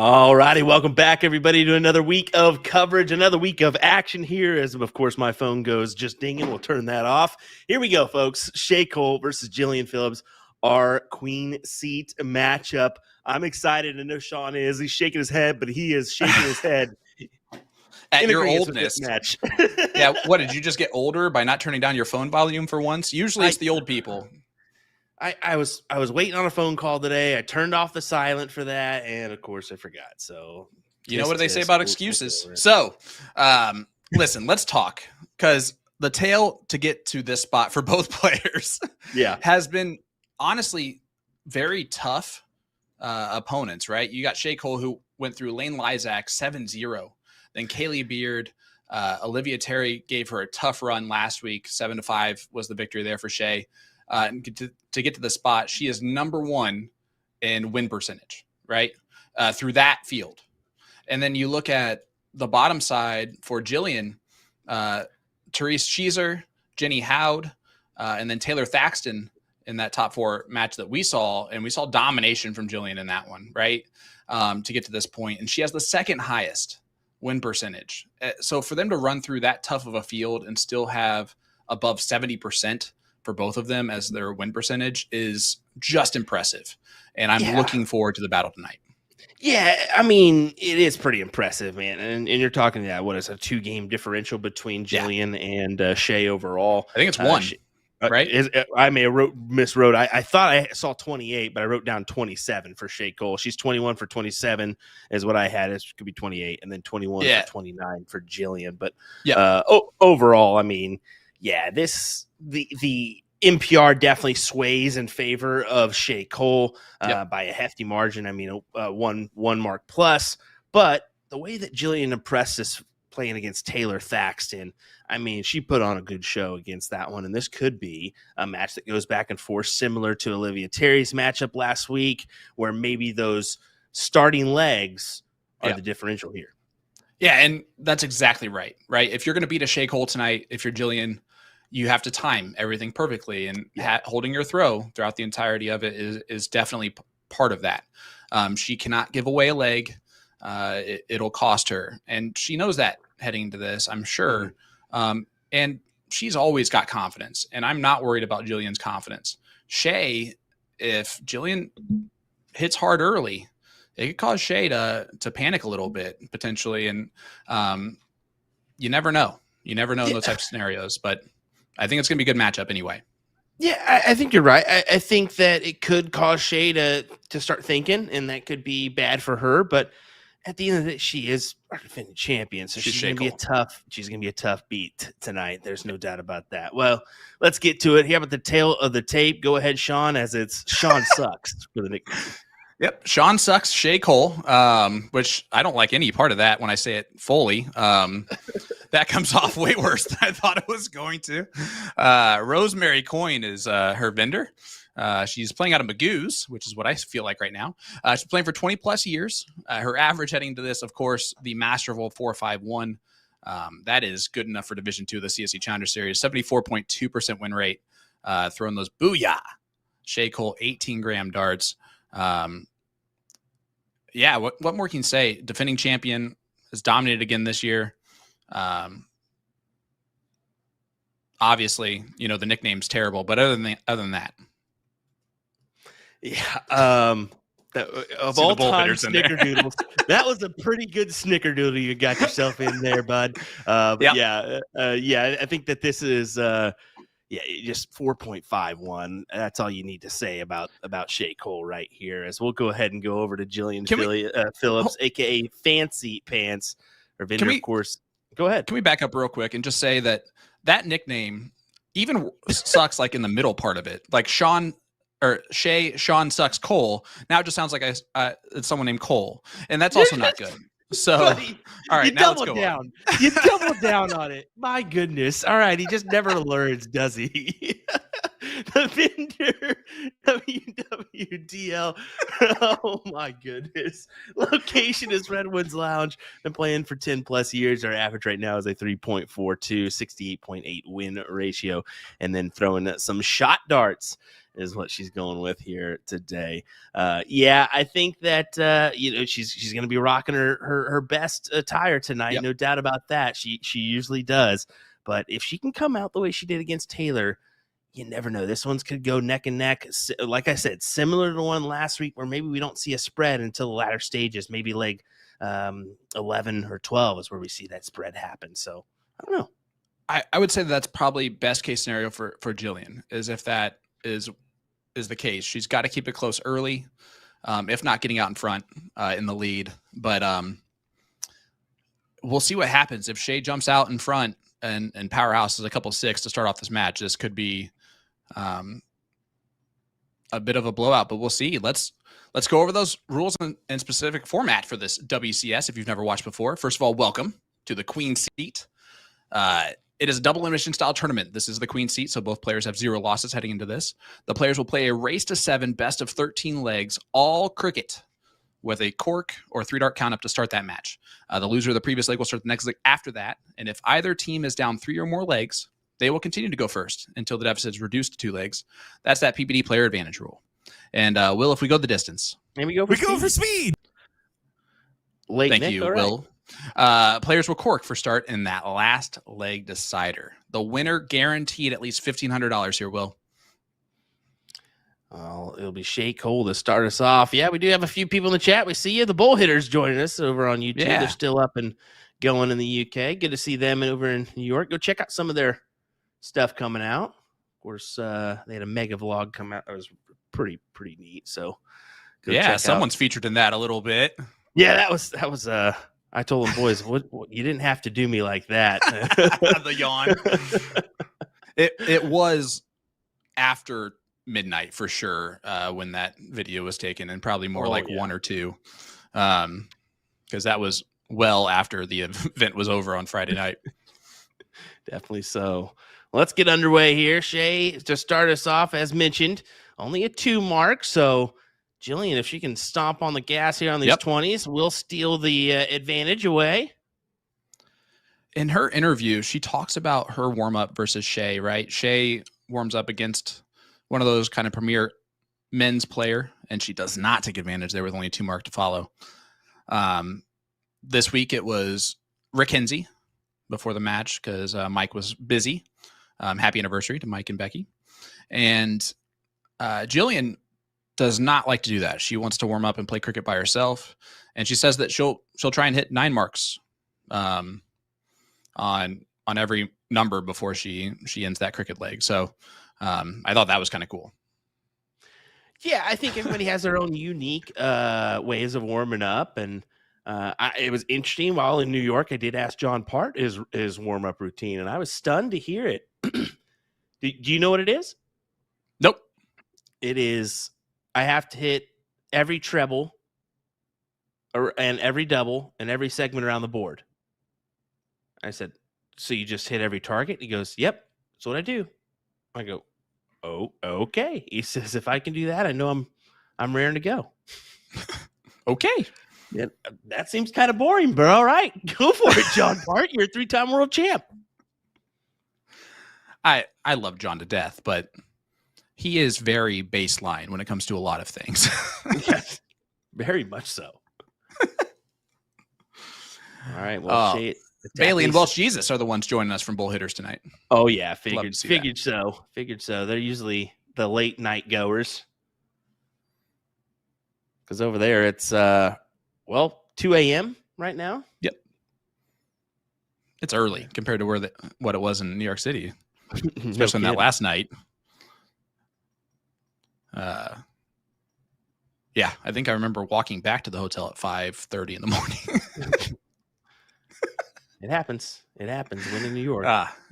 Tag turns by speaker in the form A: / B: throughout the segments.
A: All righty, welcome back, everybody, to another week of coverage, another week of action here. As of course, my phone goes just dinging. We'll turn that off. Here we go, folks. Shea Cole versus Jillian Phillips, our queen seat matchup. I'm excited. I know Sean is. He's shaking his head, but he is shaking his head
B: at your
A: agreeance with
B: oldness.
A: this match.
B: Yeah, what did you just get older by not turning down your phone volume for once? Usually, it's the old people.
A: I was waiting on a phone call today. I turned off the silent for that, and of course I forgot. So
B: you know what they say about excuses. So listen, let's talk, because the tale to get to this spot for both players has been honestly very tough opponents, right? You got Shea Cole, who went through Lane Lysak 7-0. Then Kaylee Beard, Olivia Terry gave her a tough run last week. 7-5 was the victory there for Shea. And to get to the spot, she is number one in win percentage, right? Through that field. And then you look at the bottom side for Jillian, Therese Cheeser, Jenny Howd, and then Taylor Thaxton in that top four match that we saw. And we saw domination from Jillian in that one, right? To get to this point. And she has the second highest win percentage. So for them to run through that tough of a field and still have above 70% for both of them as their win percentage is just impressive. And I'm looking forward to the battle tonight.
A: Yeah, I mean, it is pretty impressive, man. And you're talking about, what is a 2-game differential between Jillian and Shea overall?
B: I think it's one, right?
A: I may have miswrote. I thought I saw 28, but I wrote down 27 for Shea Cole. She's 21 for 27 is what I had. It could be 28, and then 21 for 29 for Jillian. But overall, I mean, the NPR definitely sways in favor of Shea Cole by a hefty margin. I mean, one mark plus. But the way that Jillian impressed us playing against Taylor Thaxton, I mean, she put on a good show against that one. And this could be a match that goes back and forth, similar to Olivia Terry's matchup last week, where maybe those starting legs are the differential here.
B: Yeah, and that's exactly right? If you're going to beat a Shea Cole tonight, if you're Jillian, you have to time everything perfectly, and holding your throw throughout the entirety of it is definitely part of that. She cannot give away a leg. It'll cost her. And she knows that heading into this, I'm sure. And she's always got confidence, and I'm not worried about Jillian's confidence. Shea, if Jillian hits hard early, it could cause Shea to panic a little bit potentially. And you never know. You never know in those types of scenarios, but I think it's going to be a good matchup anyway.
A: Yeah, I think you're right. I think that it could cause Shea to start thinking, and that could be bad for her. But at the end of the day, she is our defending champion, so she's going to be a tough beat tonight. There's no doubt about that. Well, let's get to it. Here about the tail of the tape. Go ahead, Sean, as it's Sean Sucks for the nickname.
B: Yep, Sean Sucks, Shea Cole, which I don't like any part of that when I say it fully. That comes off way worse than I thought it was going to. Rosemary Coyne is her vendor. She's playing out of Magoo's, which is what I feel like right now. She's playing for 20-plus years. Her average heading to this, of course, the Masterville 451. That is good enough for Division II of the CSC Challenger Series. 74.2% win rate. Throwing those booyah. Shea Cole, 18-gram darts. What more can you say? Defending champion, has dominated again this year. Obviously, the nickname's terrible, but other than that.
A: Of all time snickerdoodles, that was a pretty good snickerdoodle you got yourself in there, bud. I think that this is just 4.51. That's all you need to say about Shea Cole right here. As we'll go ahead and go over to Jillian Phillips, aka Fancy Pants, or vendor, of course. Go ahead.
B: Can we back up real quick and just say that nickname even sucks like in the middle part of it, like Sean Sucks Cole. Now it just sounds like it's someone named Cole, and that's also not good. So, buddy, all right, now let's go down.
A: You double down on it. My goodness. All right, he just never learns, does he? Vendor WWDL. Oh my goodness. Location is Redwoods Lounge. Been playing for 10 plus years. Our average right now is a 3.42, 68.8 win ratio. And then throwing some shot darts is what she's going with here today. I think that she's going to be rocking her best attire tonight. Yep. No doubt about that. She usually does. But if she can come out the way she did against Taylor, you never know. This one's could go neck and neck. Like I said, similar to the one last week where maybe we don't see a spread until the latter stages. Maybe leg 11 or 12 is where we see that spread happen. So I don't know.
B: I would say that's probably best case scenario for Jillian, is if that is the case. She's got to keep it close early, if not getting out in front in the lead. But we'll see what happens if Shea jumps out in front and Powerhouse is a couple 6 to start off this match. This could be a bit of a blowout, but we'll see. Let's go over those rules and specific format for this WCS if you've never watched before. First of all, welcome to the Queen Seat. It is a double elimination style tournament. This is the Queen Seat, so both players have 0 losses heading into this. The players will play a race to 7, best of 13 legs, all cricket, with a cork or 3-dart count up to start that match. The loser of the previous leg will start the next leg after that. And if either team is down 3 or more legs, they will continue to go first until the deficit is reduced to 2 legs. That's that PPD player advantage rule. And Will, if we go the distance.
A: And we go for speed.
B: Thank you, Will. Players will cork for start in that last leg decider. The winner guaranteed at least $1,500 here, Will.
A: Well, it'll be Shea Cole to start us off. Yeah, we do have a few people in the chat. We see you. The Bull Hitters joining us over on YouTube. Yeah. They're still up and going in the UK. Good to see them over in New York. Go check out some of their stuff coming out. Of course, they had a mega vlog come out. It was pretty neat. So
B: someone's featured in that a little bit.
A: Yeah, that was I told them, boys, what you didn't have to do me like that.
B: The yawn. It was after midnight for sure when that video was taken, and probably more 1 or 2 because that was well after the event was over on Friday night.
A: Definitely so. Let's get underway here. Shea, to start us off, as mentioned, only a 2 mark, so Jillian, if she can stomp on the gas here on these 20s, we'll steal the advantage away.
B: In her interview, she talks about her warm-up versus Shea, right? Shea warms up against one of those kind of premier men's player, and she does not take advantage there with only a 2 mark to follow. This week it was Rick Hensey before the match because Mike was busy. Happy anniversary to Mike and Becky. And Jillian does not like to do that. She wants to warm up and play cricket by herself. And she says that she'll try and hit 9 marks on every number before she ends that cricket leg. So I thought that was kind of cool.
A: Yeah, I think everybody has their own unique ways of warming up. And it was interesting. While in New York, I did ask John Part his warm-up routine, and I was stunned to hear it. Do you know what it is?
B: Nope.
A: It is, I have to hit every treble and every double and every segment around the board. I said, so you just hit every target? He goes, yep, that's what I do. I go, oh, okay. He says, if I can do that, I know I'm raring to go.
B: Okay.
A: Yeah, that seems kind of boring, but all right. Go for it, John Part. You're a 3-time world champ.
B: I love John to death, but he is very baseline when it comes to a lot of things.
A: Yes, very much so. All right. Well,
B: Bailey and Welsh Jesus are the ones joining us from Bull Hitters tonight.
A: Oh, yeah. Figured so. They're usually the late night goers. Because over there, it's, 2 a.m. right now.
B: Yep. It's early compared to what it was in New York City, especially on that last night. Yeah, I think I remember walking back to the hotel at 5:30 in the morning.
A: It happens. When in New York.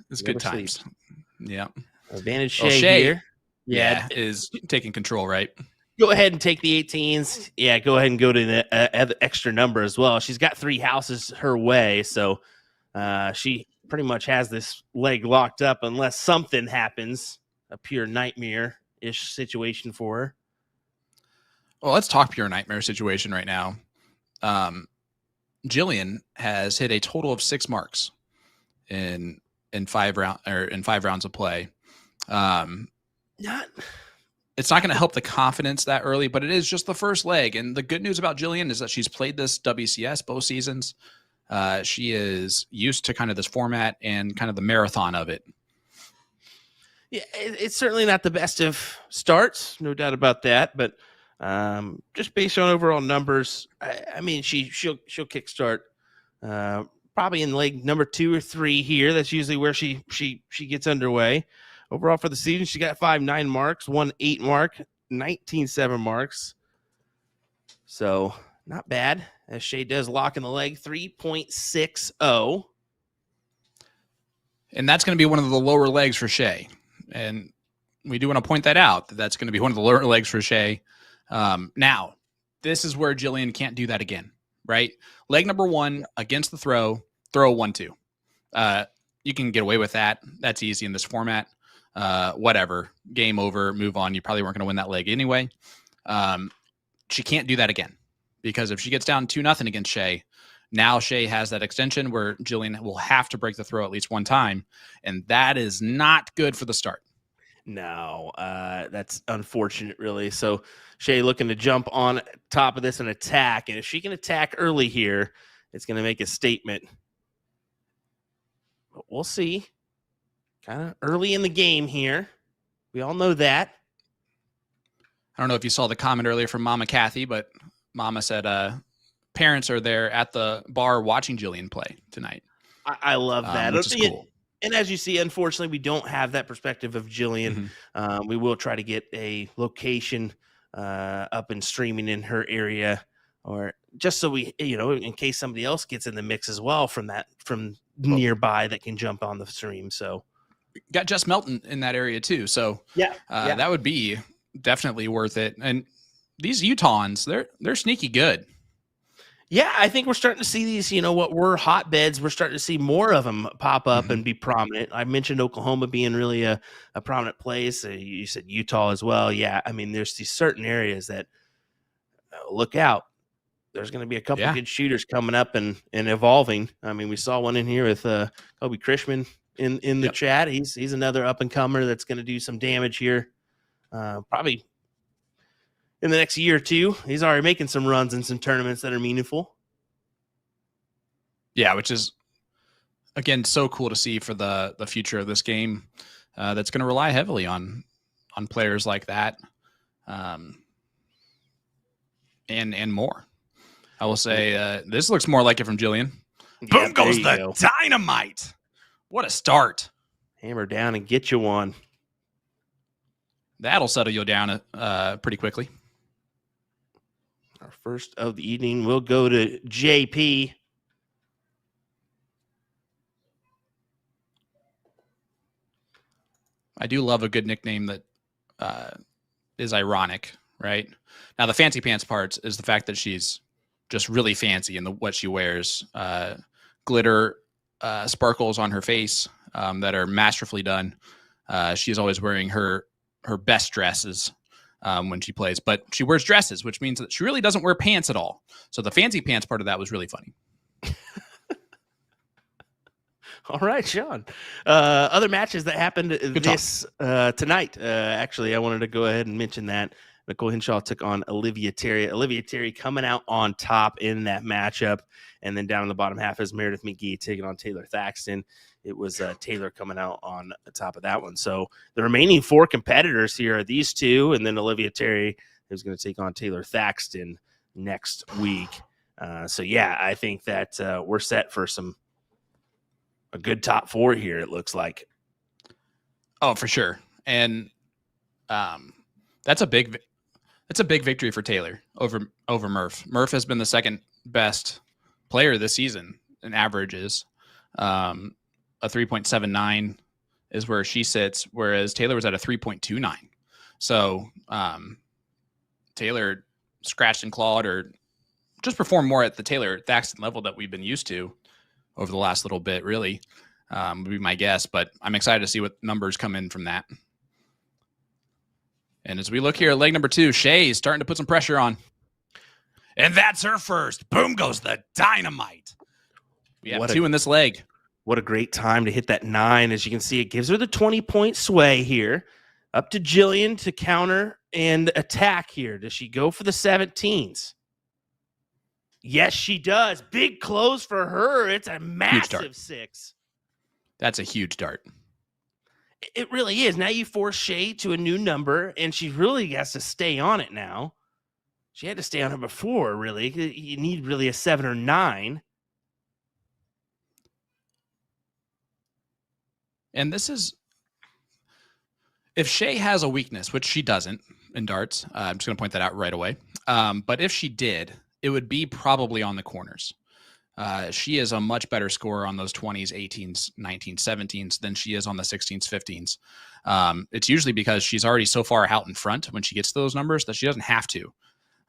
B: It's good times. Sleep. Yeah.
A: Advantage Shea here.
B: Yeah, is taking control, right?
A: Go ahead and take the 18s. Yeah, go ahead and go to the extra number as well. She's got 3 houses her way, so she pretty much has this leg locked up unless something happens. a pure nightmare-ish situation for her.
B: Well, let's talk pure nightmare situation right now. Jillian has hit a total of 6 marks in 5 rounds of play. It's not going to help the confidence that early, but it is just the first leg. And the good news about Jillian is that she's played this WCS both seasons. She is used to kind of this format and kind of the marathon of it.
A: Yeah, it's certainly not the best of starts, no doubt about that. But just based on overall numbers, I mean, she'll kickstart probably in leg number 2 or 3 here. That's usually where she gets underway. Overall for the season, she got 5.9 marks, 1.8 mark, 19.7 marks. So not bad, as Shea does lock in the leg, 3.60.
B: And that's going to be one of the lower legs for Shea. And we do want to point that out, that's going to be one of the lower legs for Shea. Now, this is where Jillian can't do that again, right? Leg number 1 against the throw 1-2. You can get away with that. That's easy in this format. Whatever, game over, move on. You probably weren't going to win that leg anyway. She can't do that again, because if she gets down 2-0 against Shea, now Shea has that extension where Jillian will have to break the throw at least one time, and that is not good for the start.
A: No, that's unfortunate, really. So Shea looking to jump on top of this and attack, and if she can attack early here, it's going to make a statement. But we'll see. Kind of early in the game here. We all know that.
B: I don't know if you saw the comment earlier from Mama Kathy, but Mama said parents are there at the bar watching Jillian play tonight.
A: I love that.
B: Which is cool.
A: And as you see, unfortunately, we don't have that perspective of Jillian. Mm-hmm. We will try to get a location up and streaming in her area, or just so we, in case somebody else gets in the mix as well from nearby that can jump on the stream. So
B: got Jess Melton in that area too. So that would be definitely worth it. And these Utahns, they're sneaky good.
A: Yeah, I think we're starting to see these, what were hotbeds. We're starting to see more of them pop up and be prominent. I mentioned Oklahoma being really a prominent place. You said Utah as well. Yeah, I mean, there's these certain areas that look out. There's going to be a couple good shooters coming up and evolving. I mean, we saw one in here with Kobe Krishman in the chat. He's another up-and-comer that's going to do some damage here. Probably in the next year or two. He's already making some runs in some tournaments that are meaningful.
B: Yeah, which is, again, so cool to see for the future of this game. That's going to rely heavily on players like that, and more. I will say this looks more like it from Jillian. Boom goes the dynamite. What a start.
A: Hammer down and get you one.
B: That'll settle you down pretty quickly.
A: Our first of the evening will go to JP.
B: I do love a good nickname that is ironic, right? Now, the fancy pants part is the fact that she's just really fancy in what she wears. Glitter sparkles on her face that are masterfully done. She's always wearing her best dresses when she plays, but she wears dresses, which means that she really doesn't wear pants at all. So the fancy pants part of that was really funny.
A: All right, Sean. Other matches that happened tonight. Actually, I wanted to go ahead and mention that Nicole Hinshaw took on Olivia Terry. Olivia Terry coming out on top in that matchup. And then down in the bottom half is Meredith McGee taking on Taylor Thaxton. It was Taylor coming out on the top of that one. So the remaining 4 competitors here are these two, and then Olivia Terry is going to take on Taylor Thaxton next week. So, yeah, I think that we're set for a good top 4 here, it looks like.
B: Oh, for sure. And that's a big victory for Taylor over Murph. Murph has been the second best player this season in averages. A 3.79 is where she sits, whereas Taylor was at a 3.29. So Taylor scratched and clawed, or just performed more at the Taylor Thaxton level that we've been used to over the last little bit, really, would be my guess. But I'm excited to see what numbers come in from that. And as we look here at leg number 2, Shea is starting to put some pressure on. And that's her first. Boom goes the dynamite. We have 2 in this leg.
A: What a great time to hit that 9. As you can see, it gives her the 20-point sway here. Up to Jillian to counter and attack here. Does she go for the 17s? Yes, she does. Big close for her. It's a massive 6.
B: That's a huge dart.
A: It really is. Now you force Shea to a new number, and she really has to stay on it now. She had to stay on it before, really. You need really a 7 or 9.
B: And this is, if Shea has a weakness, which she doesn't in darts, I'm just going to point that out right away. But if she did, it would be probably on the corners. She is a much better scorer on those 20s, 18s, 19s, 17s than she is on the 16s, 15s. It's usually because she's already so far out in front when she gets to those numbers that she doesn't have to.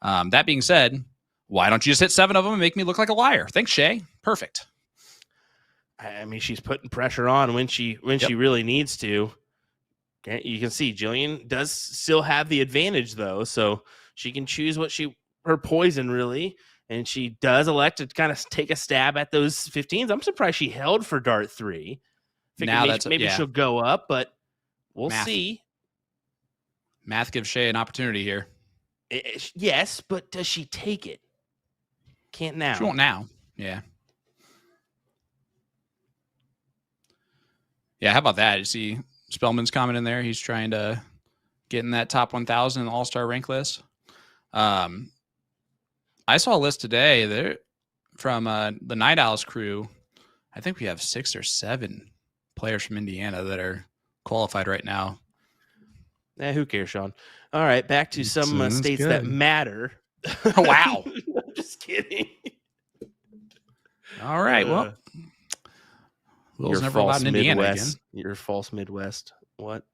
B: That being said, why don't you just hit 7 of them and make me look like a liar? Thanks, Shea. Perfect.
A: I mean, she's putting pressure on when she really needs to. Okay, you can see Jillian does still have the advantage, though, so she can choose her poison, really. And she does elect to kind of take a stab at those 15s. I'm surprised she held for dart 3. Maybe she'll go up, but we'll see.
B: Math gives Shea an opportunity here.
A: Yes, but does she take it? Can't now.
B: She won't now. Yeah. Yeah, how about that? You see Spellman's comment in there. He's trying to get in that top 1,000 in the All-Star rank list. I saw a list today there from the Night Owls crew. I think we have 6 or 7 players from Indiana that are qualified right now.
A: Who cares, Sean? All right, back to some states that matter.
B: Oh, wow.
A: I'm just kidding.
B: All right, well. Will's never allowed in Indiana again.
A: You're false Midwest. What?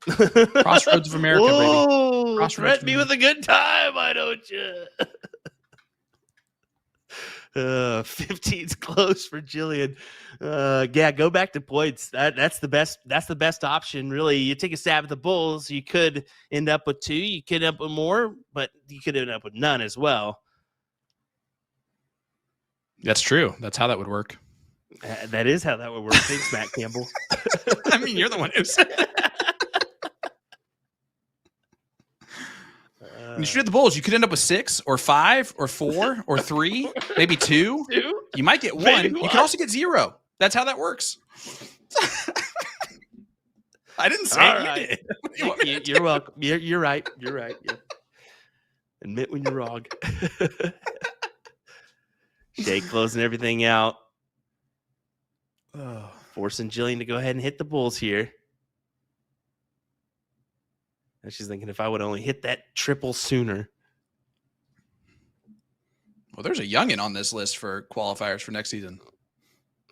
B: Crossroads of America, baby.
A: Crossroads threaten me with a good time, why don't you? 15's close for Jillian. Go back to points. That's the best. That's the best option, really. You take a stab at the Bulls. You could end up with 2. You could end up with more, but you could end up with none as well.
B: That's true. That's how that would work.
A: That is how that would work. Thanks, Matt Campbell.
B: I mean, you're the one who said that. When you shoot at the Bulls, you could end up with 6 or 5 or 4 or 3, maybe 2. You might get 1. You could also get 0. That's how that works. I didn't say it. Right. You did.
A: You're welcome. You're right. You're right. Yeah. Admit when you're wrong. Shea closing everything out. Forcing Jillian to go ahead and hit the Bulls here. And she's thinking, if I would only hit that triple sooner.
B: Well, there's a youngin on this list for qualifiers for next season.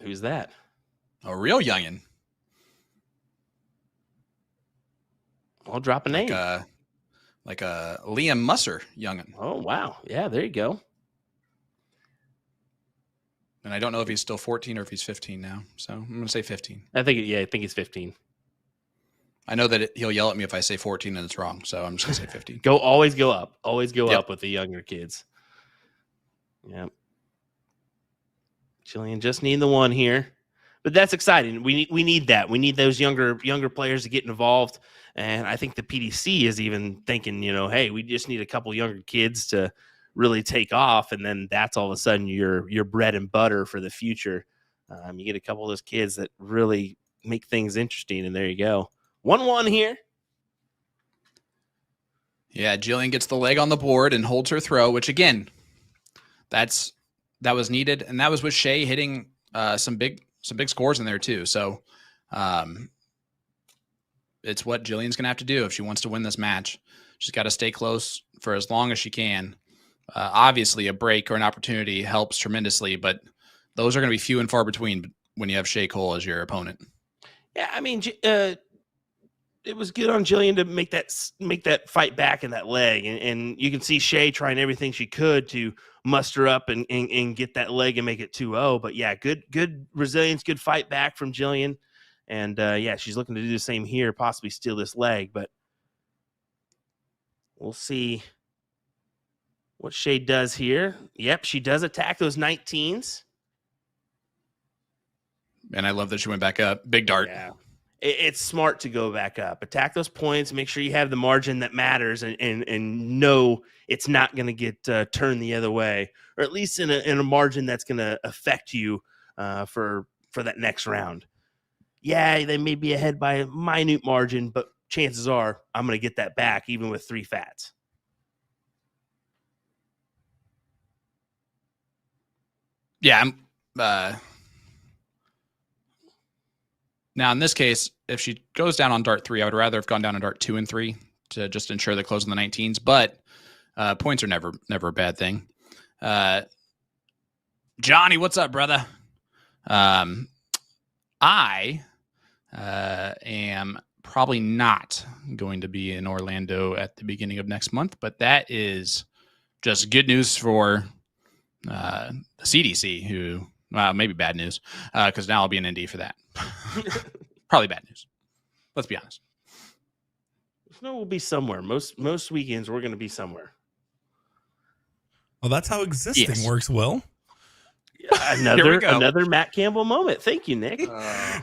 A: Who's that?
B: A real youngin.
A: I'll drop a name.
B: Like a Liam Musser youngin.
A: Oh, wow. Yeah, there you go.
B: And I don't know if he's still 14 or if he's 15 now. So I'm going to say 15.
A: I think he's 15.
B: I know that he'll yell at me if I say 14 and it's wrong. So I'm just going to say 15.
A: Always go up. Always go up with the younger kids. Yep. Jillian just need the 1 here. But that's exciting. We need that. We need those younger players to get involved. And I think the PDC is even thinking, hey, we just need a couple younger kids to really take off, and then that's all of a sudden your bread and butter for the future. You get a couple of those kids that really make things interesting, and there you go. 1-1 here.
B: Yeah, Jillian gets the leg on the board and holds her throw, which again, that was needed, and that was with Shea hitting some big scores in there too. So it's what Jillian's gonna have to do if she wants to win this match. She's got to stay close for as long as she can. Obviously, a break or an opportunity helps tremendously, but those are going to be few and far between when you have Shea Cole as your opponent.
A: Yeah, I mean, it was good on Jillian to make that fight back in that leg, and you can see Shea trying everything she could to muster up and get that leg and make it 2-0. But yeah, good resilience, good fight back from Jillian, And she's looking to do the same here, possibly steal this leg, but we'll see what Shea does here. Yep, she does attack those 19s.
B: And I love that she went back up. Big dart.
A: Yeah. It's smart to go back up. Attack those points. Make sure you have the margin that matters and know it's not going to get turned the other way, or at least in a margin that's going to affect you for that next round. Yeah, they may be ahead by a minute margin, but chances are I'm going to get that back even with 3 fats.
B: Yeah, I'm now in this case, if she goes down on dart 3, I would rather have gone down on dart 2 and 3 to just ensure they close in the 19s. But points are never a bad thing. Johnny, what's up, brother? I am probably not going to be in Orlando at the beginning of next month, but that is just good news for the CDC, who maybe bad news, because now I'll be in Indy for that. Probably bad news. Let's be honest.
A: No, we'll be somewhere. Most weekends we're going to be somewhere.
C: Well, that's how existing works, Will.
A: Another Matt Campbell moment. Thank you, Nick.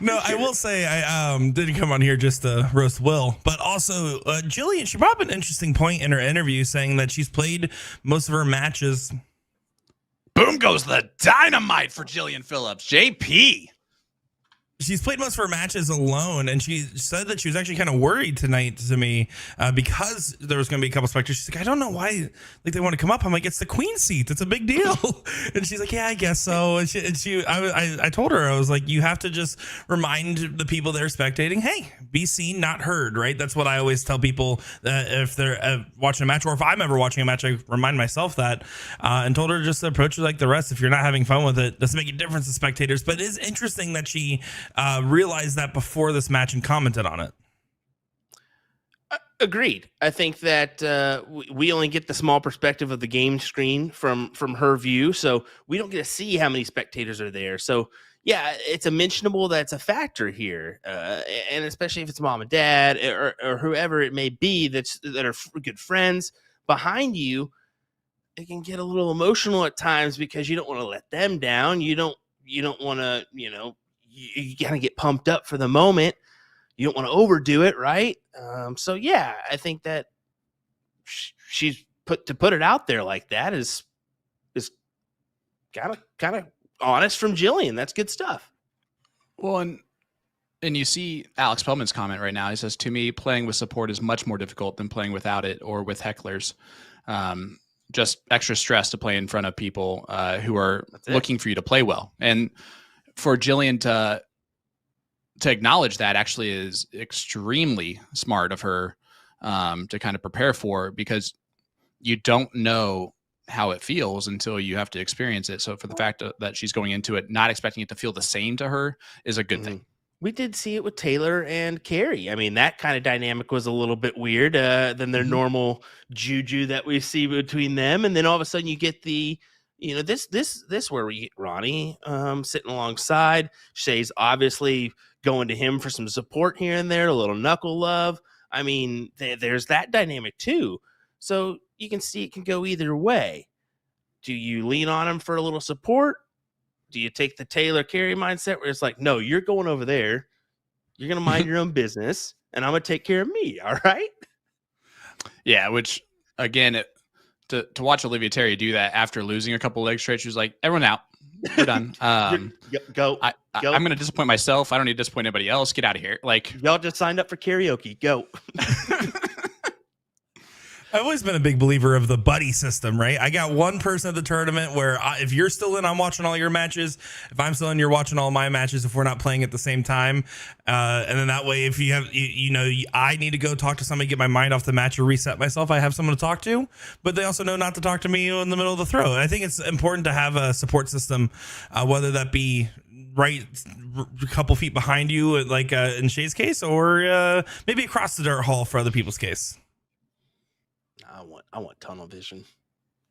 C: No, I will say I didn't come on here just to roast Will, but also Jillian. She brought up an interesting point in her interview, saying that she's played most of her matches.
B: Boom goes the dynamite for Jillian Phillips. JP.
C: She's played most of her matches alone, and she said that she was actually kind of worried tonight to me because there was going to be a couple spectators. She's like, I don't know why they want to come up. I'm like, it's the queen seat. It's a big deal. And she's like, yeah, I guess so. And I told her, I was like, you have to just remind the people that are spectating, hey, be seen, not heard, right? That's what I always tell people if they're watching a match, or if I'm ever watching a match, I remind myself that, and told her just to approach it like the rest. If you're not having fun with it, doesn't make a difference to spectators. But it is interesting that she realized that before this match and commented on it.
A: Agreed. I think that we only get the small perspective of the game screen from her view, so we don't get to see how many spectators are there. So yeah, it's a mentionable that's a factor here, and especially if it's mom and dad or whoever it may be that are good friends behind you, it can get a little emotional at times because you don't want to let them down. You don't want to, you got to get pumped up for the moment. You don't want to overdo it, right? So yeah, I think that she's put it out there like that is kind of honest from Jillian. That's good stuff.
B: Well, and you see Alex Pellman's comment right now. He says, to me, playing with support is much more difficult than playing without it or with hecklers. Just extra stress to play in front of people who are looking for you to play well. And for Jillian to acknowledge that actually is extremely smart of her to kind of prepare for, because you don't know how it feels until you have to experience it. So for the fact that she's going into it not expecting it to feel the same to her is a good thing.
A: We did see it with Taylor and Carrie. I mean, that kind of dynamic was a little bit weird than their normal juju that we see between them. And then all of a sudden you get the, this where we get Ronnie sitting alongside. Shea's obviously going to him for some support here and there, a little knuckle love. I mean, there's that dynamic too. So you can see it can go either way. Do you lean on him for a little support? Do you take the Taylor Carey mindset where it's like, no, you're going over there. You're going to mind your own business, and I'm going to take care of me. All right.
B: Yeah. Which again, to watch Olivia Terry do that after losing a couple leg straight, she was like, everyone out. We're done.
A: Go.
B: I'm going to disappoint myself. I don't need to disappoint anybody else. Get out of here. Like,
A: y'all just signed up for karaoke. Go.
C: I've always been a big believer of the buddy system, right? I got one person at the tournament where if you're still in, I'm watching all your matches. If I'm still in, you're watching all my matches if we're not playing at the same time. And then that way, if you have, I need to go talk to somebody, get my mind off the match or reset myself, I have someone to talk to. But they also know not to talk to me in the middle of the throw. And I think it's important to have a support system, whether that be right a couple feet behind you, like in Shea's case, or maybe across the dirt hall for other people's case.
A: I want tunnel vision.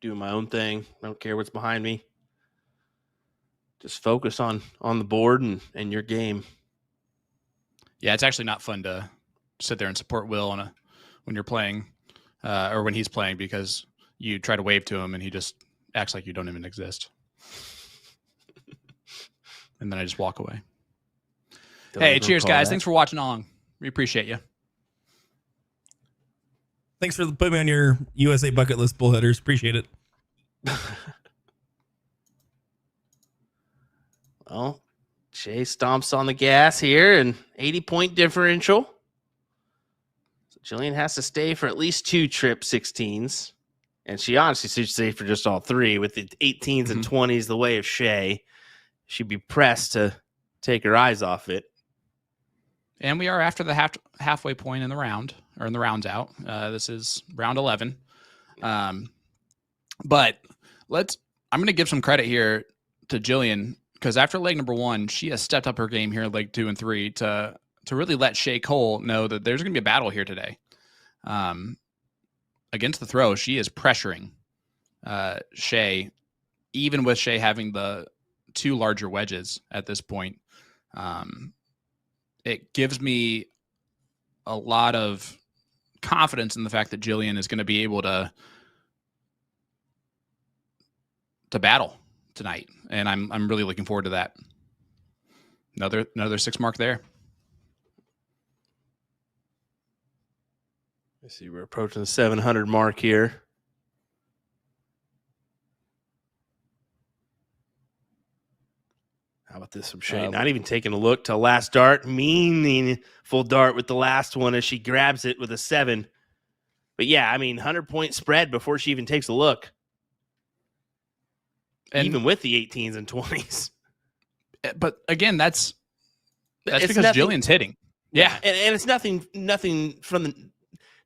A: Doing my own thing. I don't care what's behind me. Just focus on the board and your game.
B: Yeah, it's actually not fun to sit there and support Will when you're playing or when he's playing, because you try to wave to him and he just acts like you don't even exist. And then I just walk away. Hey, cheers, guys. Thanks for watching along. We appreciate you.
C: Thanks for putting me on your USA bucket list, bullheaders. Appreciate it.
A: Well, Shea stomps on the gas here, and 80-point differential. So Jillian has to stay for at least 2 trip 16s. And she honestly should stay for just all 3. With the 18s and 20s the way of Shea, she'd be pressed to take her eyes off it.
B: And we are after the halfway point in the round, or in the rounds out. This is round 11. But I'm going to give some credit here to Jillian, because after leg number 1, she has stepped up her game here in leg 2 and 3 to really let Shea Cole know that there's going to be a battle here today. Against the throw, she is pressuring Shea, even with Shea having the 2 larger wedges at this point. It gives me a lot of confidence in the fact that Jillian is going to be able to battle tonight, and I'm really looking forward to that. Another 6 mark there.
A: I see we're approaching the 700 mark here. How about this from Shea? Not even taking a look till last dart. Meaningful dart with the last one as she grabs it with a 7. But yeah, I mean, 100-point spread before she even takes a look. And even with the 18s and 20s.
B: But again, that's because Jillian's hitting. Yeah.
A: And it's nothing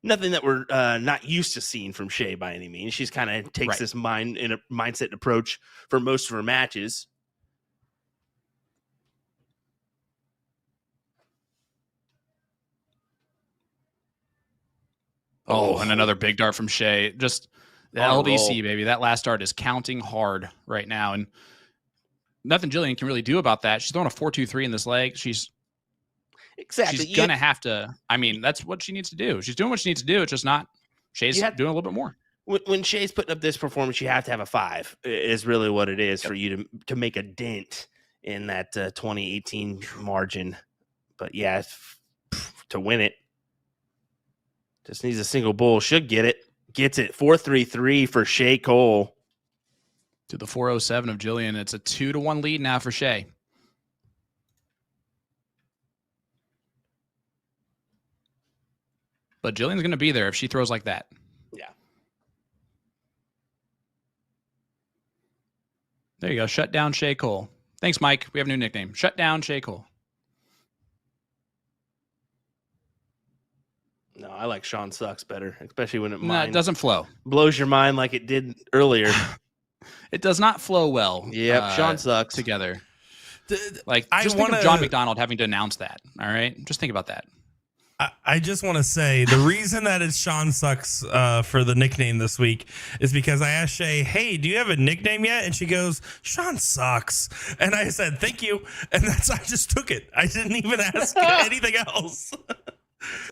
A: that we're not used to seeing from Shea by any means. She's kind of takes this mindset and approach for most of her matches.
B: Oh, and another big dart from Shea. Just the LDC, baby. That last dart is counting hard right now. And nothing Jillian can really do about that. She's throwing a 4-2-3 in this leg. She's going to have to. I mean, that's what she needs to do. She's doing what she needs to do. It's just not. Shea's doing a little bit more.
A: When Shea's putting up this performance, you have to have a 5 is really what it is for you to make a dent in that 2018 margin. But yeah, to win it, just needs a single bull. Should get it. Gets it. 4-3-3 for Shea Cole.
B: To the 407 of Jillian. It's a 2-1 lead now for Shea. But Jillian's going to be there if she throws like that.
A: Yeah.
B: There you go. Shut down Shea Cole. Thanks, Mike. We have a new nickname. Shut down Shea Cole.
A: No, I like Sean Sucks better, especially when
B: it doesn't flow.
A: Blows your mind like it did earlier.
B: It does not flow well.
A: Yep, Sean Sucks.
B: Together. Think of John McDonald having to announce that, all right? Just think about that.
C: I just want to say the reason that it's Sean Sucks for the nickname this week is because I asked Shea, hey, do you have a nickname yet? And she goes, Sean Sucks. And I said, thank you. And I just took it. I didn't even ask anything else.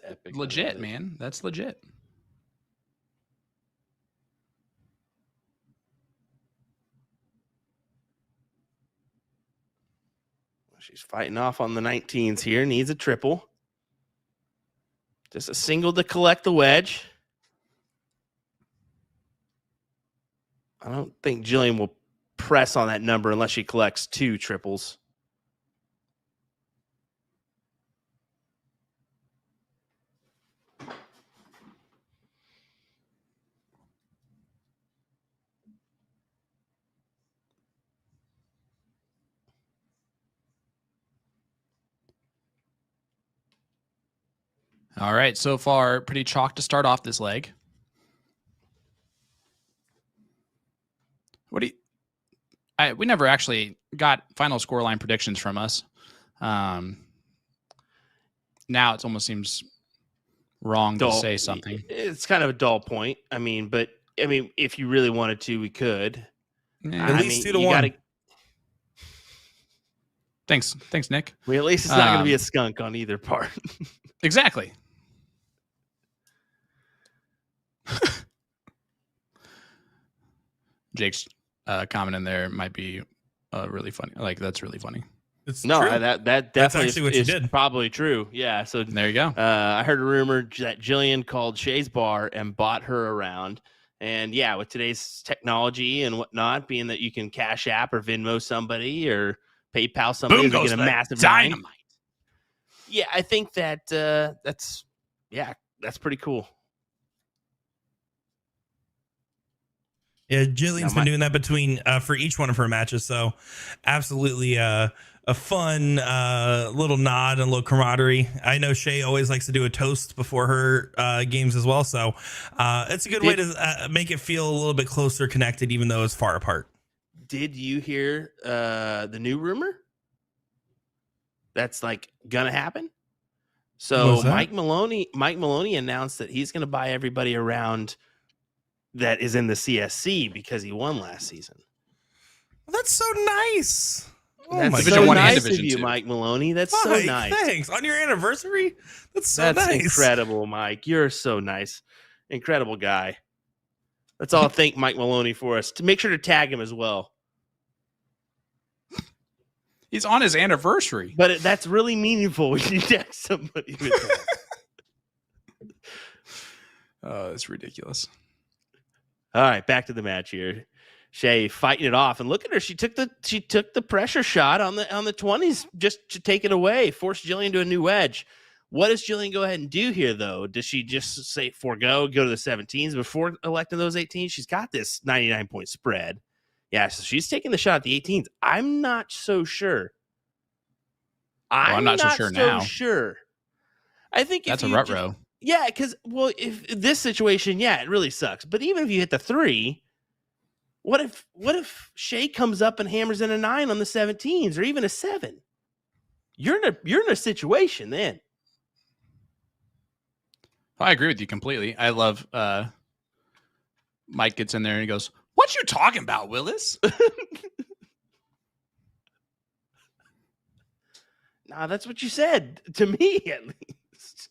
B: Epic, legit, man. That's legit.
A: She's fighting off on the 19s here. Needs a triple. Just a single to collect the wedge. I don't think Jillian will press on that number unless she collects 2 triples.
B: All right, so far, pretty chalk to start off this leg. We never actually got final scoreline predictions from us. Now it almost seems wrong to say something.
A: It's kind of a dull point. But if you really wanted to, we could.
C: At least 2-1.
B: Thanks, Nick.
A: Well, at least it's not going to be a skunk on either part.
B: Exactly. Jake's comment in there might be really funny. Like, that's really funny.
C: It's
A: no,
C: true.
A: that
C: That's
A: definitely
C: actually what you
A: is
C: did.
A: Probably true. Yeah. So
B: there you go.
A: I heard a rumor that Jillian called Shea's bar and bought her around. And yeah, with today's technology and whatnot, being that you can Cash App or Venmo somebody or PayPal somebody,
B: Boom
A: to
B: goes
A: get a
B: the
A: massive
B: dynamite.
A: Yeah, I think that that's pretty cool.
C: Yeah, Jillian's been doing that between for each one of her matches. So absolutely a fun little nod and a little camaraderie. I know Shea always likes to do a toast before her games as well. So it's a good way to make it feel a little bit closer connected, even though it's far apart.
A: Did you hear the new rumor that's like gonna happen? So Mike Maloney announced that he's going to buy everybody around that is in the CSC because he won last season.
C: That's so nice.
A: That's so nice of you, Mike Maloney. That's so nice.
C: Thanks. On your anniversary? That's nice.
A: Incredible, Mike. You're so nice. Incredible guy. Let's all thank Mike Maloney for us. To make sure to tag him as well.
B: He's on his anniversary.
A: But that's really meaningful when you tag somebody with that.
B: Oh, that's ridiculous.
A: All right, back to the match here. Shea fighting it off, and look at her. She took the pressure shot on the 20s just to take it away, force Jillian to a new wedge. What does Jillian go ahead and do here, though? Does she just say go to the 17s before electing those 18s? She's got this 99-point spread. Yeah, so she's taking the shot at the 18s. I'm not so sure. I'm not so sure now. Sure. I think
B: that's a rut-row.
A: Yeah, because, well, if this situation, yeah, it really sucks. But even if you hit the 3, what if Shea comes up and hammers in a 9 on the 17s or even a 7? You're in a situation then.
B: I agree with you completely. I love Mike gets in there and he goes, "What you talking about, Willis?"
A: Nah, that's what you said to me, at least.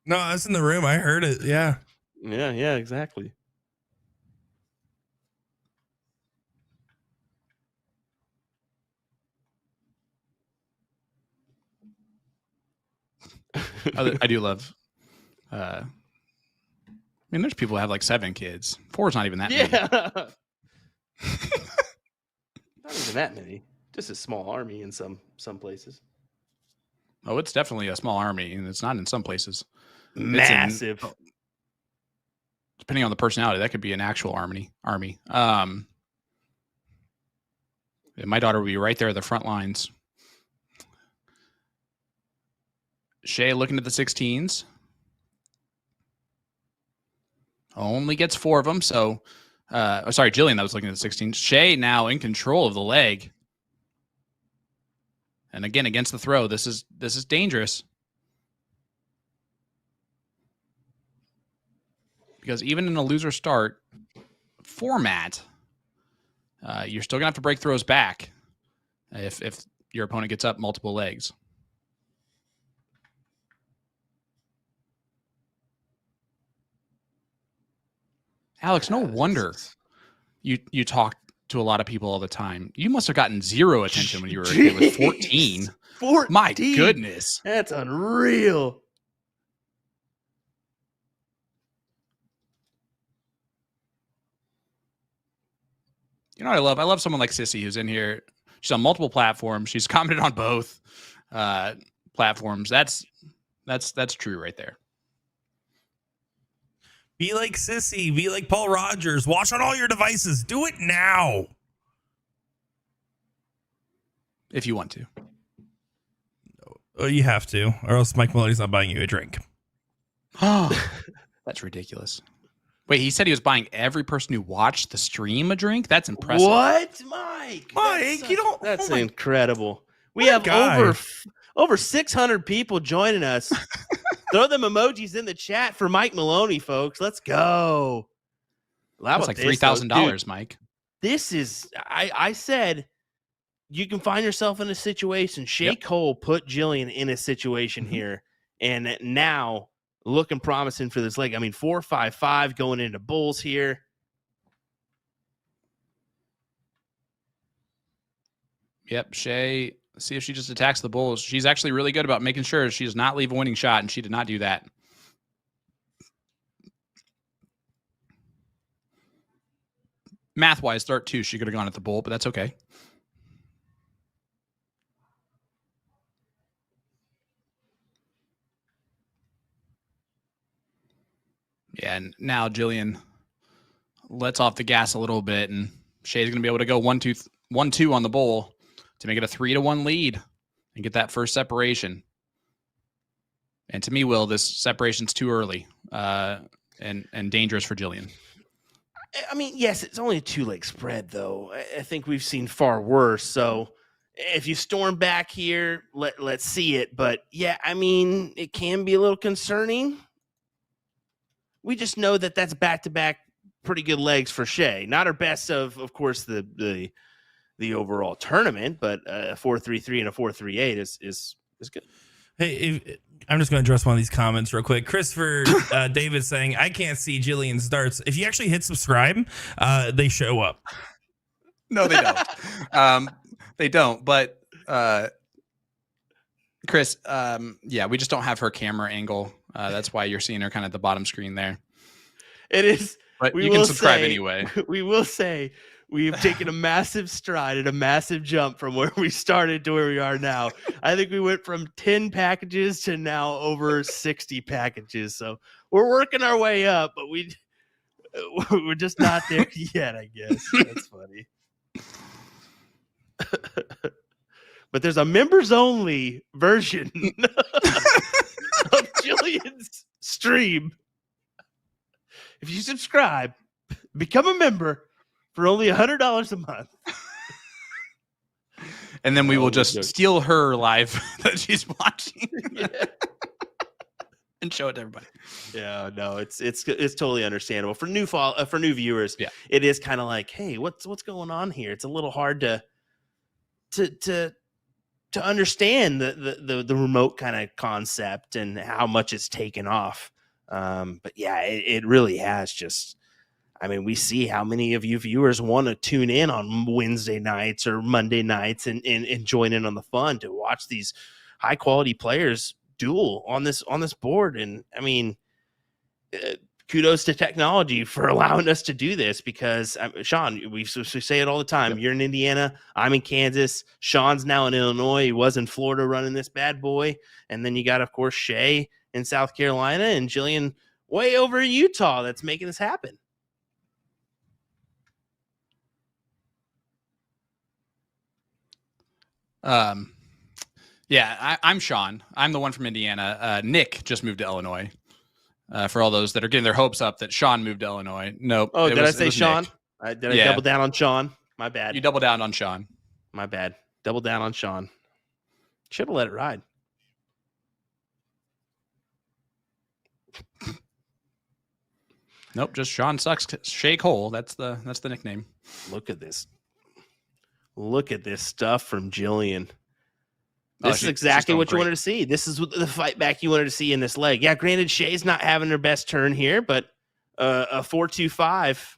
C: No, I was in the room. I heard it. Yeah.
A: Yeah, exactly.
B: I do love. I mean, there's people who have like 7 kids. 4 is not even that many.
A: Not even that many. Just a small army in some places.
B: Oh, it's definitely a small army, and it's not in some places.
A: Massive.
B: Depending on the personality, that could be an actual army. My daughter would be right there at the front lines. Shea looking at the 16s. Only gets 4 of them. So, Jillian that was looking at the 16s. Shea now in control of the leg. And again, against the throw, this is dangerous. Because even in a loser start format, you're still going to have to break throws back if your opponent gets up multiple legs. Alex, no wonder you talk to a lot of people all the time. You must have gotten 0 attention when you were a kid with 14.
A: 14.
B: My goodness.
A: That's unreal.
B: You know what I love? I love someone like Sissy who's in here. She's on multiple platforms. She's commented on both platforms. That's true right there.
C: Be like Sissy. Be like Paul Rogers. Watch on all your devices. Do it now.
B: If you want to.
C: Oh, you have to, or else Mike Maloney's not buying you a drink.
B: That's ridiculous. Wait, he said he was buying every person who watched the stream a drink? That's impressive.
A: What, Mike?
C: Mike, you don't.
A: That's incredible. We have over 600 people joining us. Throw them emojis in the chat for Mike Maloney, folks. Let's go.
B: That's like $3,000, Mike.
A: This is, I said, you can find yourself in a situation. Shea Cole put Jillian in a situation here, and now looking promising for this leg. I mean, 4-5-5 going into bulls here.
B: Yep, Shea, see if she just attacks the bulls. She's actually really good about making sure she does not leave a winning shot, and she did not do that. Math-wise, start 2, she could have gone at the bull, but that's okay. Yeah, and now Jillian lets off the gas a little bit, and Shea's going to be able to go 1-2 on the bull to make it a 3-1 lead and get that first separation. And to me, Will, this separation's too early and dangerous for Jillian.
A: I mean, yes, it's only a 2-leg spread, though. I think we've seen far worse. So if you storm back here, let's see it. But yeah, I mean, it can be a little concerning. We just know that that's back-to-back pretty good legs for Shea. Not her best of course, the overall tournament, but a 4-3-3 and a 4-3-8 is good.
C: Hey, I'm just going to address one of these comments real quick. Christopher David saying, I can't see Jillian's darts. If you actually hit subscribe, they show up.
B: No, they don't. They don't. But Chris, yeah, we just don't have her camera angle. That's why you're seeing her kind of at the bottom screen there.
A: It is.
B: But you can subscribe anyway.
A: We will say we have taken a massive stride and a massive jump from where we started to where we are now. I think we went from 10 packages to now over 60 packages. So we're working our way up, but we're just not there yet, I guess. That's funny. But there's a members only version of Jillian's stream. If you subscribe, become a member for only $100 a month.
B: And then we will just steal her live that she's watching and show it to everybody.
A: Yeah, no, it's totally understandable for new viewers.
B: Yeah,
A: it is kind of like, hey, what's going on here? It's a little hard to understand the remote kind of concept and how much it's taken off. But yeah, it really has just. I mean, we see how many of you viewers want to tune in on Wednesday nights or Monday nights and join in on the fun to watch these high quality players duel on this board. And I mean, kudos to technology for allowing us to do this because Sean, we say it all the time. Yep. You're in Indiana. I'm in Kansas. Sean's now in Illinois. He was in Florida running this bad boy. And then you got, of course, Shea in South Carolina and Jillian way over in Utah that's making this happen.
B: Yeah, I'm Sean. I'm the one from Indiana. Nick just moved to Illinois. For all those that are getting their hopes up that Sean moved to Illinois. Nope.
A: Oh, did I say Sean? Did I double down on Sean? My bad.
B: You double down on Sean.
A: My bad. Double down on Sean. Should have let it ride.
B: Nope, just Sean sucks. Shea Cole. That's the nickname.
A: Look at this. Look at this stuff from Jillian. This is exactly what you wanted to see. This is the fight back you wanted to see in this leg. Yeah, granted, Shea's not having her best turn here, but a 4-2-5.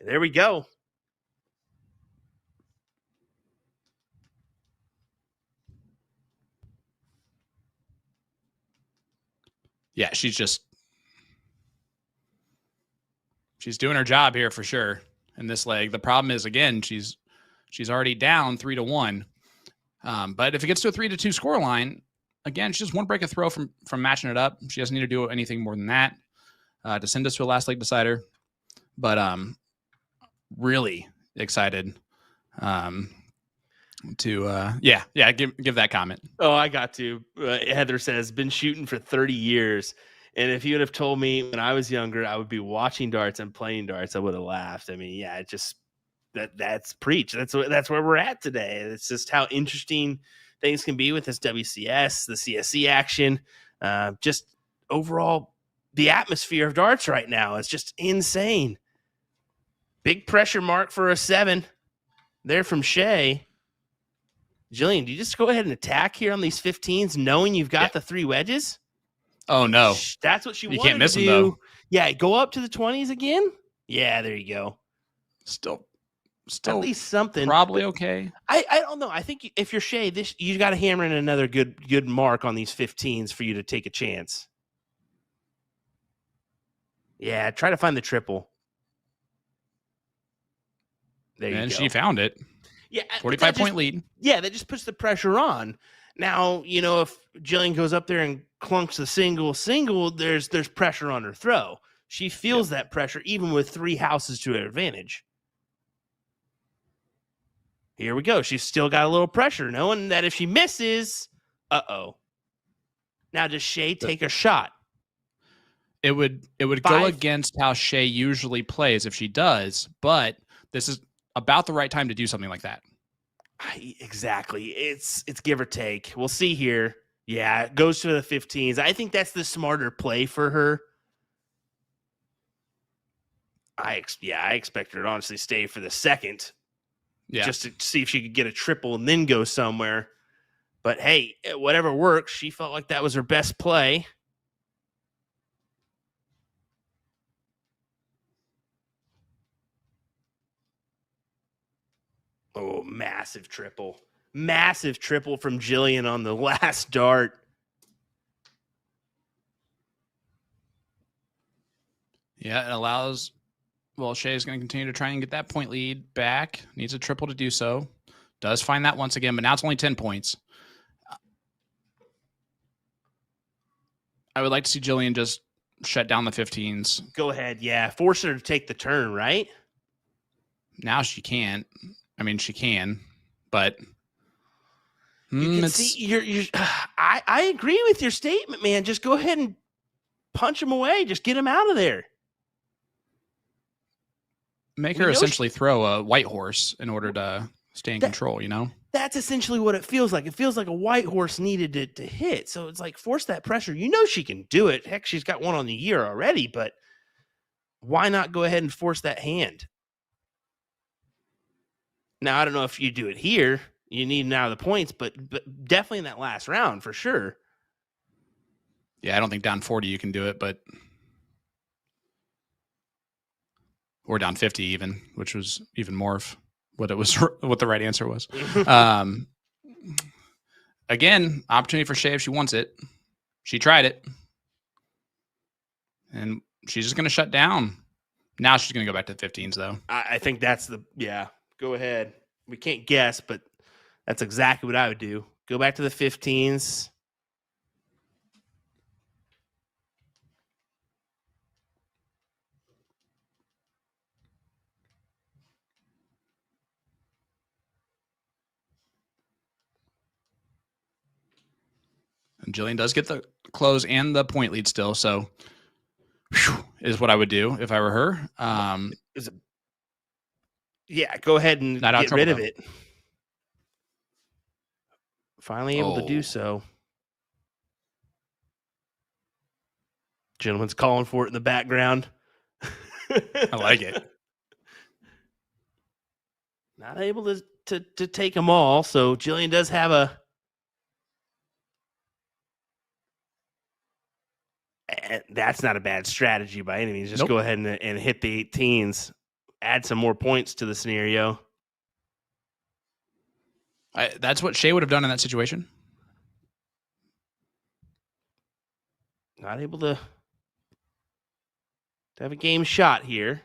A: There we go.
B: Yeah, she's doing her job here for sure in this leg. The problem is, again, she's already down 3-1. But if it gets to a 3-2 scoreline, again, she's just one break of throw from matching it up. She doesn't need to do anything more than that to send us to a last leg decider. But really excited to give that comment.
A: Oh, I got to. Heather says, been shooting for 30 years. And if you would have told me when I was younger, I would be watching darts and playing darts, I would have laughed. I mean, yeah, it just that's preach. That's where we're at today. It's just how interesting things can be with this WCS, the CSC action. Just overall, the atmosphere of darts right now is just insane. Big pressure mark for a 7 there from Shea. Jillian, do you just go ahead and attack here on these 15s, knowing you've got the 3 wedges?
B: Oh, no.
A: That's what you
B: can't miss
A: to
B: them,
A: do.
B: Though.
A: Yeah, go up to the 20s again. Yeah, there you go.
B: Still
A: at least something.
B: Probably okay.
A: I don't know. I think if you're Shea, you got to hammer in another good mark on these 15s for you to take a chance. Yeah, try to find the triple. There you go.
B: And she found it.
A: Yeah,
B: 45-point lead.
A: Yeah, that just puts the pressure on. Now, if Jillian goes up there and clunks the single, there's pressure on her throw. She feels that pressure even with 3 houses to her advantage. Here we go. She's still got a little pressure, knowing that if she misses, uh-oh. Now, does Shea take a shot?
B: It would go against how Shea usually plays if she does, but this is about the right time to do something like that.
A: Exactly. It's give or take. We'll see here. Yeah, it goes to the 15s. I think that's the smarter play for her. I expect her to honestly stay for the second. Yeah. Just to see if she could get a triple and then go somewhere. But hey, whatever works, she felt like that was her best play. Oh, massive triple. Massive triple from Jillian on the last dart.
B: Yeah, it allows... Well, Shea is going to continue to try and get that point lead back. Needs a triple to do so. Does find that once again, but now it's only 10 points. I would like to see Jillian just shut down the 15s.
A: Go ahead, yeah. Force her to take the turn, right?
B: Now she can't. I mean, she can, but...
A: You can see, I agree with your statement, man. Just go ahead and punch him away. Just get him out of there.
B: Make her essentially throw a white horse in order to stay in control,
A: That's essentially what it feels like. It feels like a white horse needed to hit. So it's like, force that pressure. She can do it. Heck, she's got one on the year already, but why not go ahead and force that hand? Now, I don't know if you do it here. You need now the points, but definitely in that last round for sure.
B: Yeah, I don't think down 40 you can do it, but... Or down 50 even, which was even more of what the right answer was. Again, opportunity for Shea if she wants it. She tried it. And she's just going to shut down. Now she's going to go back to the 15s, though.
A: I think that's go ahead. We can't guess, but that's exactly what I would do. Go back to the 15s.
B: And Jillian does get the close and the point lead still, so is what I would do if I were her.
A: Go ahead and get rid of it. Finally able to do so. Gentleman's calling for it in the background.
B: I like it.
A: Not able to take them all, so Jillian does have a... That's not a bad strategy by any means. Just go ahead and hit the 18s. Add some more points to the scenario.
B: That's what Shea would have done in that situation.
A: Not able to have a game shot here.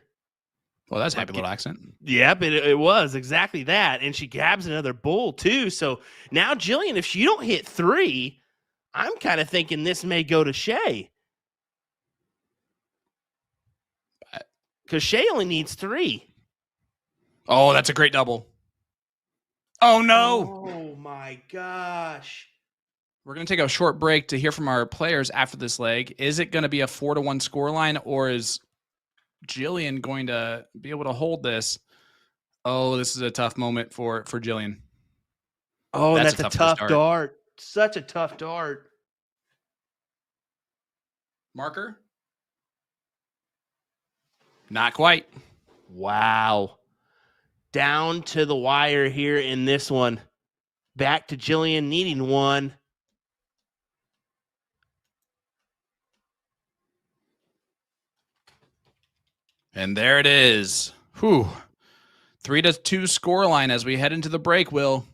B: Well, that's a happy little accent.
A: Yep, it was exactly that. And she grabs another bull, too. So now, Jillian, if she don't hit 3, I'm kind of thinking this may go to Shea. Because Shea only needs 3.
B: Oh, that's a great double. Oh, no.
A: Oh, my gosh.
B: We're going to take a short break to hear from our players after this leg. Is it going to be a 4-1 scoreline, or is Jillian going to be able to hold this? Oh, this is a tough moment for Jillian.
A: Oh, that's a tough dart. Such a tough dart.
B: Marker? Not quite.
A: Wow. Down to the wire here in this one. Back to Jillian needing one.
B: And there it is. 3-2 scoreline as we head into the break, Will.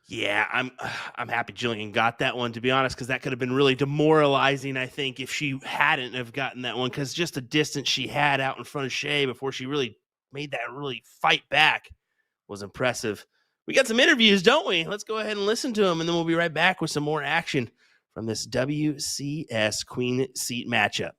A: Yeah, I'm happy Jillian got that one, to be honest, because that could have been really demoralizing, I think, if she hadn't have gotten that one, because just the distance she had out in front of Shea before she really made that really fight back was impressive. We got some interviews, don't we? Let's go ahead and listen to them, and then we'll be right back with some more action from this WCS Queen Seat matchup.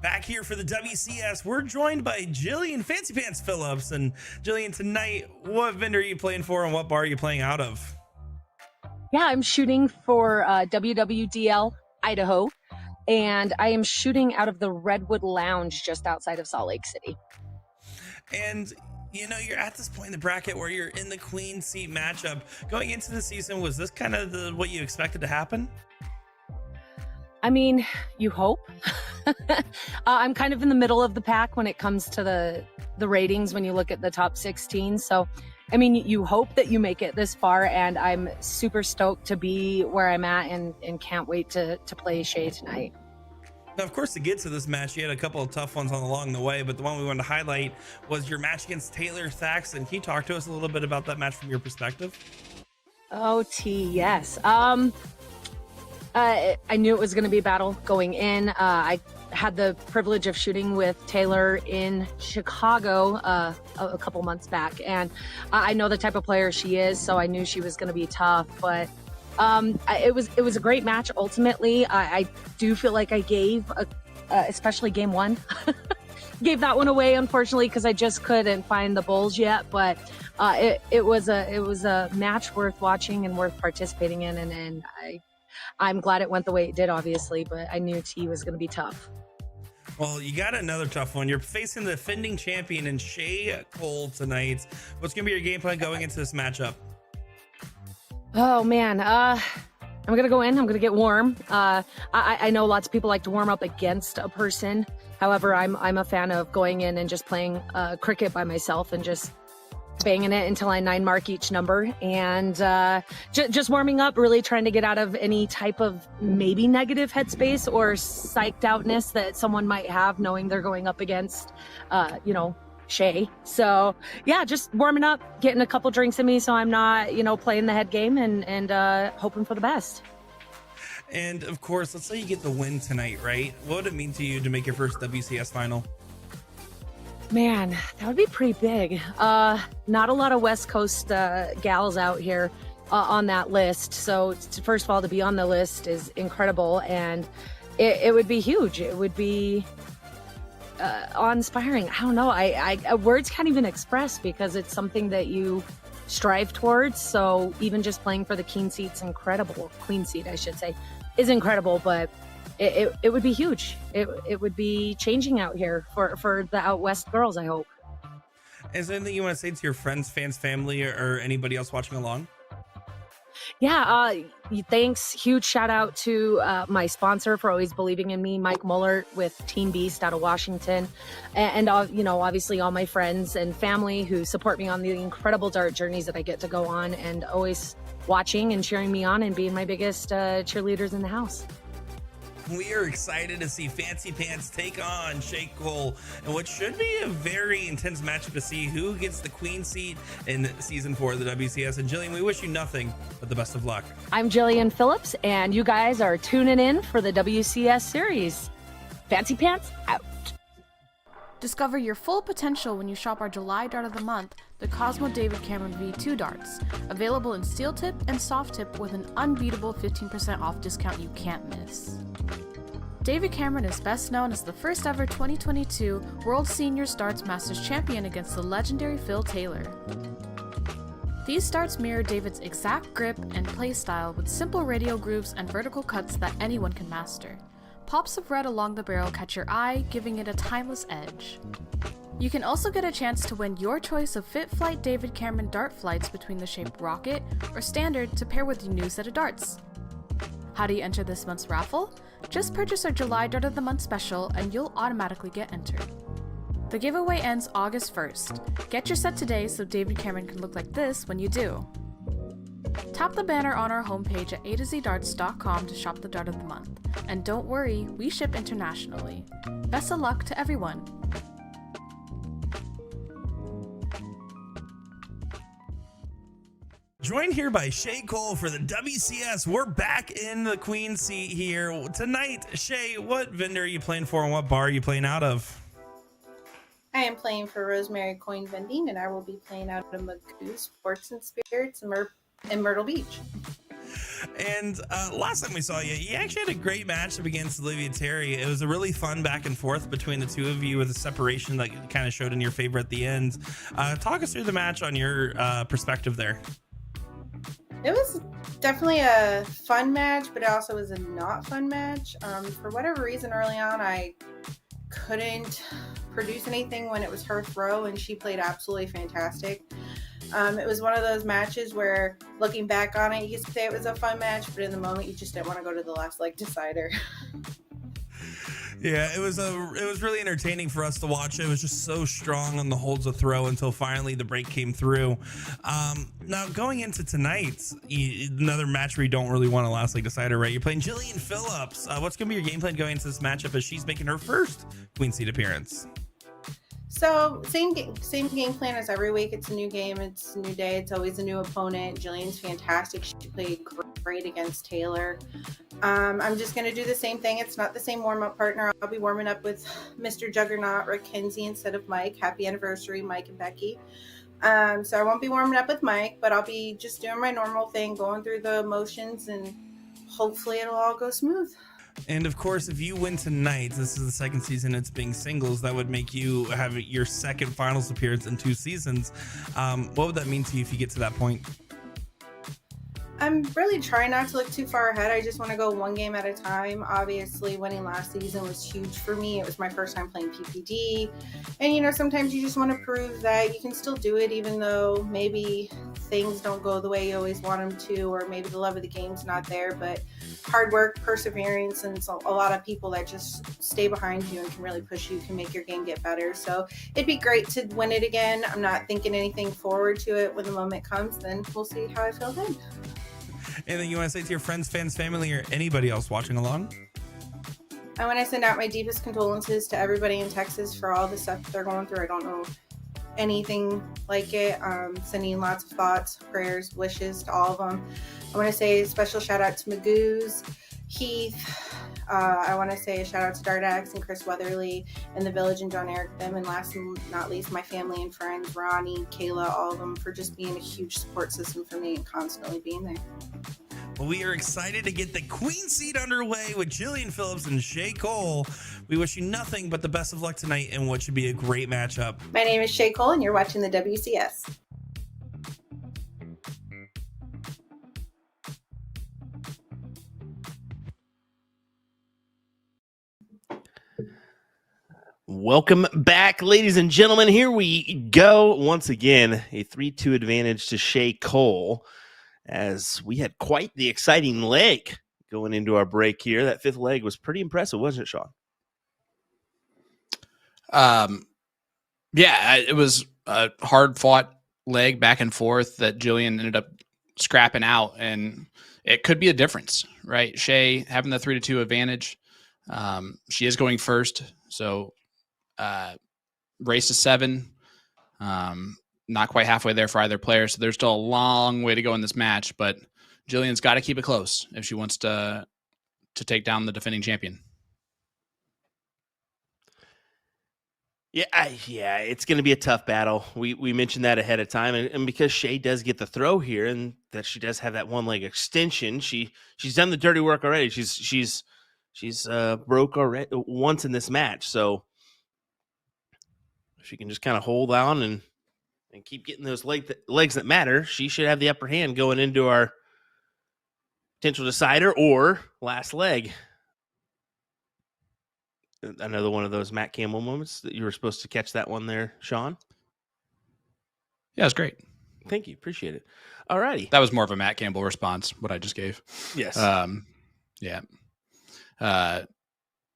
C: Back here for the WCS, we're joined by Jillian Fancy Pants Phillips. And Jillian, tonight, what vendor are you playing for and what bar are you playing out of?
D: Yeah, I'm shooting for WWDL Idaho, and I am shooting out of the Redwood Lounge just outside of Salt Lake City.
C: And you know, you're at this point in the bracket where you're in the queen seat matchup. Going into the season, was this kind of what you expected to happen?
D: I mean, you hope. I'm kind of in the middle of the pack when it comes to the ratings when you look at the top 16. So, I mean, you hope that you make it this far, and I'm super stoked to be where I'm at and can't wait to play Shea tonight.
C: Now, of course, to get to this match, you had a couple of tough ones along the way, but the one we wanted to highlight was your match against Taylor Thaxton. Can you talk to us a little bit about that match from your perspective?
D: Oh, yes. I knew it was going to be a battle going in. I had the privilege of shooting with Taylor in Chicago a couple months back, and I know the type of player she is, so I knew she was going to be tough. But it was a great match. Ultimately, I do feel like I gave, especially game one, gave that one away, unfortunately, because I just couldn't find the bowls yet. But it was a match worth watching and worth participating in, and I'm glad it went the way it did, obviously, but I knew T was going to be tough.
C: Well, you got another tough one. You're facing the defending champion in Shea Cole tonight. What's going to be your game plan going into this matchup?
D: Oh, man. I'm going to go in. I'm going to get warm. I know lots of people like to warm up against a person. However, I'm a fan of going in and just playing cricket by myself and just banging it until I 9 mark each number, and just warming up, really trying to get out of any type of maybe negative headspace or psyched outness that someone might have knowing they're going up against, Shea. So yeah, just warming up, getting a couple drinks in me so I'm not, playing the head game and hoping for the best.
C: And of course, let's say you get the win tonight, right? What would it mean to you to make your first WCS final?
D: Man, that would be pretty big. Not a lot of West Coast gals out here on that list. So first of all, to be on the list is incredible, and it would be huge. It would be awe-inspiring. I don't know. I words can't even express, because it's something that you strive towards. So even just playing for the queen seat's incredible. Queen seat, I should say, is incredible, but it would be huge. It would be changing out here for the out west girls, I hope.
C: Is there anything you want to say to your friends, fans, family, or anybody else watching along?
D: Yeah, thanks. Huge shout out to my sponsor for always believing in me, Mike Muller with Team Beast out of Washington. And obviously all my friends and family who support me on the incredible dart journeys that I get to go on, and always watching and cheering me on and being my biggest cheerleaders in the house.
C: We are excited to see Fancy Pants take on Shea Cole, and what should be a very intense matchup to see who gets the queen seat in season 4 of the WCS. And Jillian, we wish you nothing but the best of luck.
D: I'm Jillian Phillips, and you guys are tuning in for the WCS series. Fancy Pants out.
E: Discover your full potential when you shop our July Dart of the Month, the Cosmo David Cameron V2 darts. Available in steel tip and soft tip with an unbeatable 15% off discount you can't miss. David Cameron is best known as the first ever 2022 World Seniors Darts Masters champion against the legendary Phil Taylor. These darts mirror David's exact grip and play style with simple radial grooves and vertical cuts that anyone can master. Pops of red along the barrel catch your eye, giving it a timeless edge. You can also get a chance to win your choice of Fit Flight David Cameron dart flights between the shape Rocket or Standard to pair with your new set of darts. How do you enter this month's raffle? Just purchase our July Dart of the Month special and you'll automatically get entered. The giveaway ends August 1st. Get your set today so David Cameron can look like this when you do. Tap the banner on our homepage at a2zdarts.com to shop the Dart of the Month. And don't worry, we ship internationally. Best of luck to everyone!
C: Joined here by Shea Cole for the WCS. We're back in the queen seat here. Tonight, Shea, what vendor are you playing for and what bar are you playing out of?
F: I am playing for Rosemary Coin Vending, and I will be playing out of Magoo Sports and Spirits in Myrtle Beach.
C: And last time we saw you, you actually had a great matchup against Olivia Terry. It was a really fun back and forth between the two of you with a separation that kind of showed in your favor at the end. Talk us through the match on your perspective there.
F: It was definitely a fun match, but it also was a not fun match. For whatever reason, early on, I couldn't produce anything when it was her throw, and she played absolutely fantastic. It was one of those matches where, looking back on it, you could say it was a fun match, but in the moment, you just didn't want to go to the last leg decider.
C: Yeah, it was really entertaining for us to watch. It was just so strong on the holds of throw until finally the break came through. Now going into tonight, another match where you don't really want a last leg decider, right? You're playing Jillian Phillips. What's going to be your game plan going into this matchup as she's making her first Queen Seat appearance?
F: So same game plan as every week. It's a new game. It's a new day. It's always a new opponent. Jillian's fantastic. She played great against Taylor. I'm just going to do the same thing. It's not the same warm-up partner. I'll be warming up with Mr. Juggernaut, Rick Kinsey, instead of Mike. Happy anniversary, Mike and Becky. So I won't be warming up with Mike, but I'll be just doing my normal thing, going through the motions, and hopefully it'll all go smooth.
C: And of course, if you win tonight, this is the second season it's being singles, that would make you have your second finals appearance in 2 seasons. What would that mean to you if you get to that point?
F: I'm really trying not to look too far ahead. I just want to go one game at a time. Obviously, winning last season was huge for me. It was my first time playing PPD. And, sometimes you just want to prove that you can still do it, even though maybe things don't go the way you always want them to, or maybe the love of the game's not there. But hard work, perseverance, and so a lot of people that just stay behind you and can really push you can make your game get better. So it'd be great to win it again. I'm not thinking anything forward to it. When the moment comes, then we'll see how I feel then.
C: Anything you want to say to your friends, fans, family, or anybody else watching along?
F: I want to send out my deepest condolences to everybody in Texas for all the stuff they're going through. I don't know anything like it. Sending lots of thoughts, prayers, wishes to all of them. I want to say a special shout out to Magoo's, Heath. I want to say a shout out to Dardax and Chris Weatherly and the Village and John Eric them, and last and not least my family and friends, Ronnie, Kayla, all of them, for just being a huge support system for me and constantly being there.
C: Well, we are excited to get the Queen Seat underway with Jillian Phillips and Shea Cole. We wish you nothing but the best of luck tonight in what should be a great matchup.
F: My name is Shea Cole, and you're watching the WCS.
A: Welcome back, ladies and gentlemen. Here we go once again. A 3-2 advantage to Shea Cole, as we had quite the exciting leg going into our break here. That 5th leg was pretty impressive, wasn't it, Sean?
B: Yeah, it was a hard-fought leg back and forth that Jillian ended up scrapping out, and it could be a difference, right? Shea having the 3-2 advantage. She is going first, so race to 7. Not quite halfway there for either player, so there's still a long way to go in this match, but Jillian's got to keep it close if she wants to take down the defending champion.
A: Yeah, it's going to be a tough battle. We mentioned that ahead of time, and because Shea does get the throw here, and that she does have that one leg extension, she's done the dirty work already. She's broke already once in this match, so if she can just kind of hold on and keep getting those legs that matter, she should have the upper hand going into our potential decider or last leg. Another one of those Matt Campbell moments that you were supposed to catch that one there, Sean.
B: Yeah, it's great.
A: Thank you. Appreciate it. All righty.
B: That was more of a Matt Campbell response, what I just gave.
A: Yes.
B: Yeah.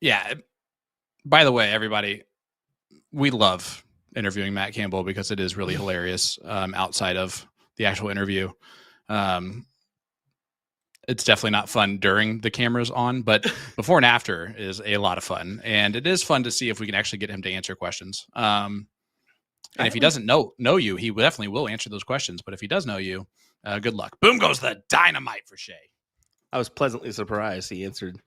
B: Yeah. By the way, everybody, we love interviewing Matt Campbell because it is really hilarious outside of the actual interview. It's definitely not fun during the cameras on, but before and after is a lot of fun. And it is fun to see if we can actually get him to answer questions. And if he doesn't know you, he definitely will answer those questions. But if he does know you, good luck. Boom goes the dynamite for Shea.
A: I was pleasantly surprised he answered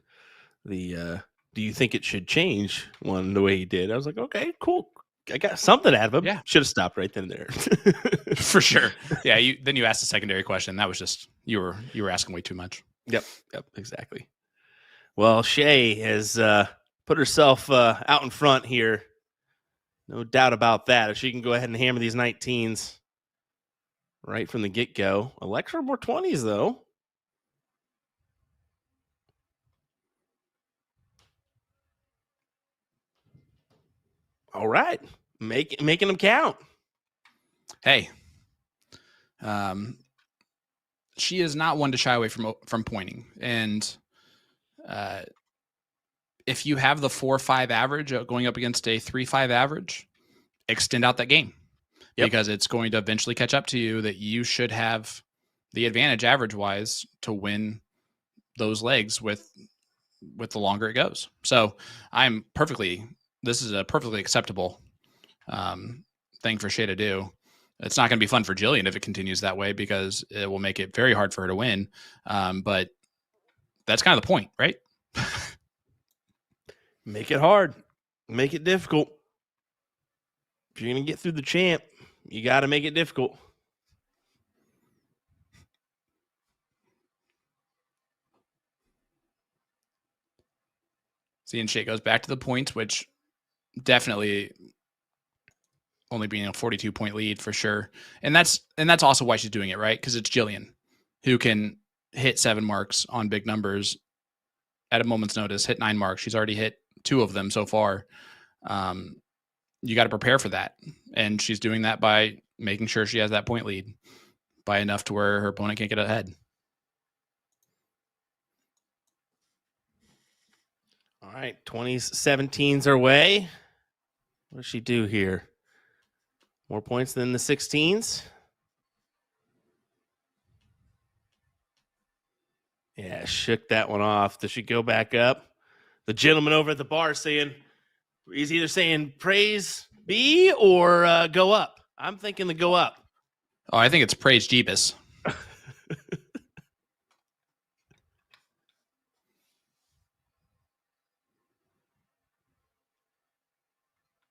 A: the do you think it should change one the way he did. I was like, okay, cool. I got something out of him.
B: Yeah.
A: Should have stopped right then and there.
B: For sure. Yeah. Then you asked a secondary question. That was just, you were asking way too much.
A: Yep, exactly. Well, Shea has put herself out in front here. No doubt about that. If she can go ahead and hammer these 19s right from the get-go. Alexa more 20s, though. All right. Making them count.
B: Hey. She is not one to shy away from pointing. And if you have the 4.5 average going up against a 3.5 average, extend out that game. Yep. Because it's going to eventually catch up to you that you should have the advantage average-wise to win those legs with the longer it goes. So this is a perfectly acceptable thing for Shea to do. It's not going to be fun for Jillian if it continues that way because it will make it very hard for her to win. But that's kind of the point, right?
A: Make it hard. Make it difficult. If you're going to get through the champ, you got to make it difficult.
B: Seeing Shea goes back to the points, which definitely only being a 42-point lead for sure. And that's also why she's doing it, right? Because it's Jillian who can hit 7 marks on big numbers at a moment's notice, hit 9 marks. She's already hit 2 of them so far. You got to prepare for that. And she's doing that by making sure she has that point lead by enough to where her opponent can't get ahead.
A: All right, 20s, 17s are away. What does she do here? More points than the 16s? Yeah, shook that one off. Does she go back up? The gentleman over at the bar he's either saying praise be or go up. I'm thinking the go up.
B: Oh, I think it's praise Jeebus.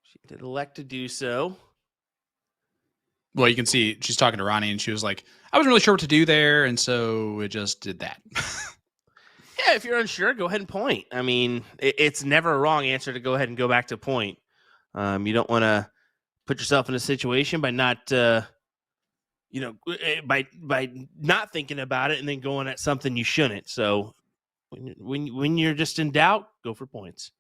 A: She did elect to do so.
B: Well, you can see she's talking to Ronnie, and she was like, I wasn't really sure what to do there, and so it just did that.
A: Yeah, if you're unsure, go ahead and point. I mean, it's never a wrong answer to go ahead and go back to point. You don't want to put yourself in a situation by not, by not thinking about it and then going at something you shouldn't. So when you're just in doubt, go for points.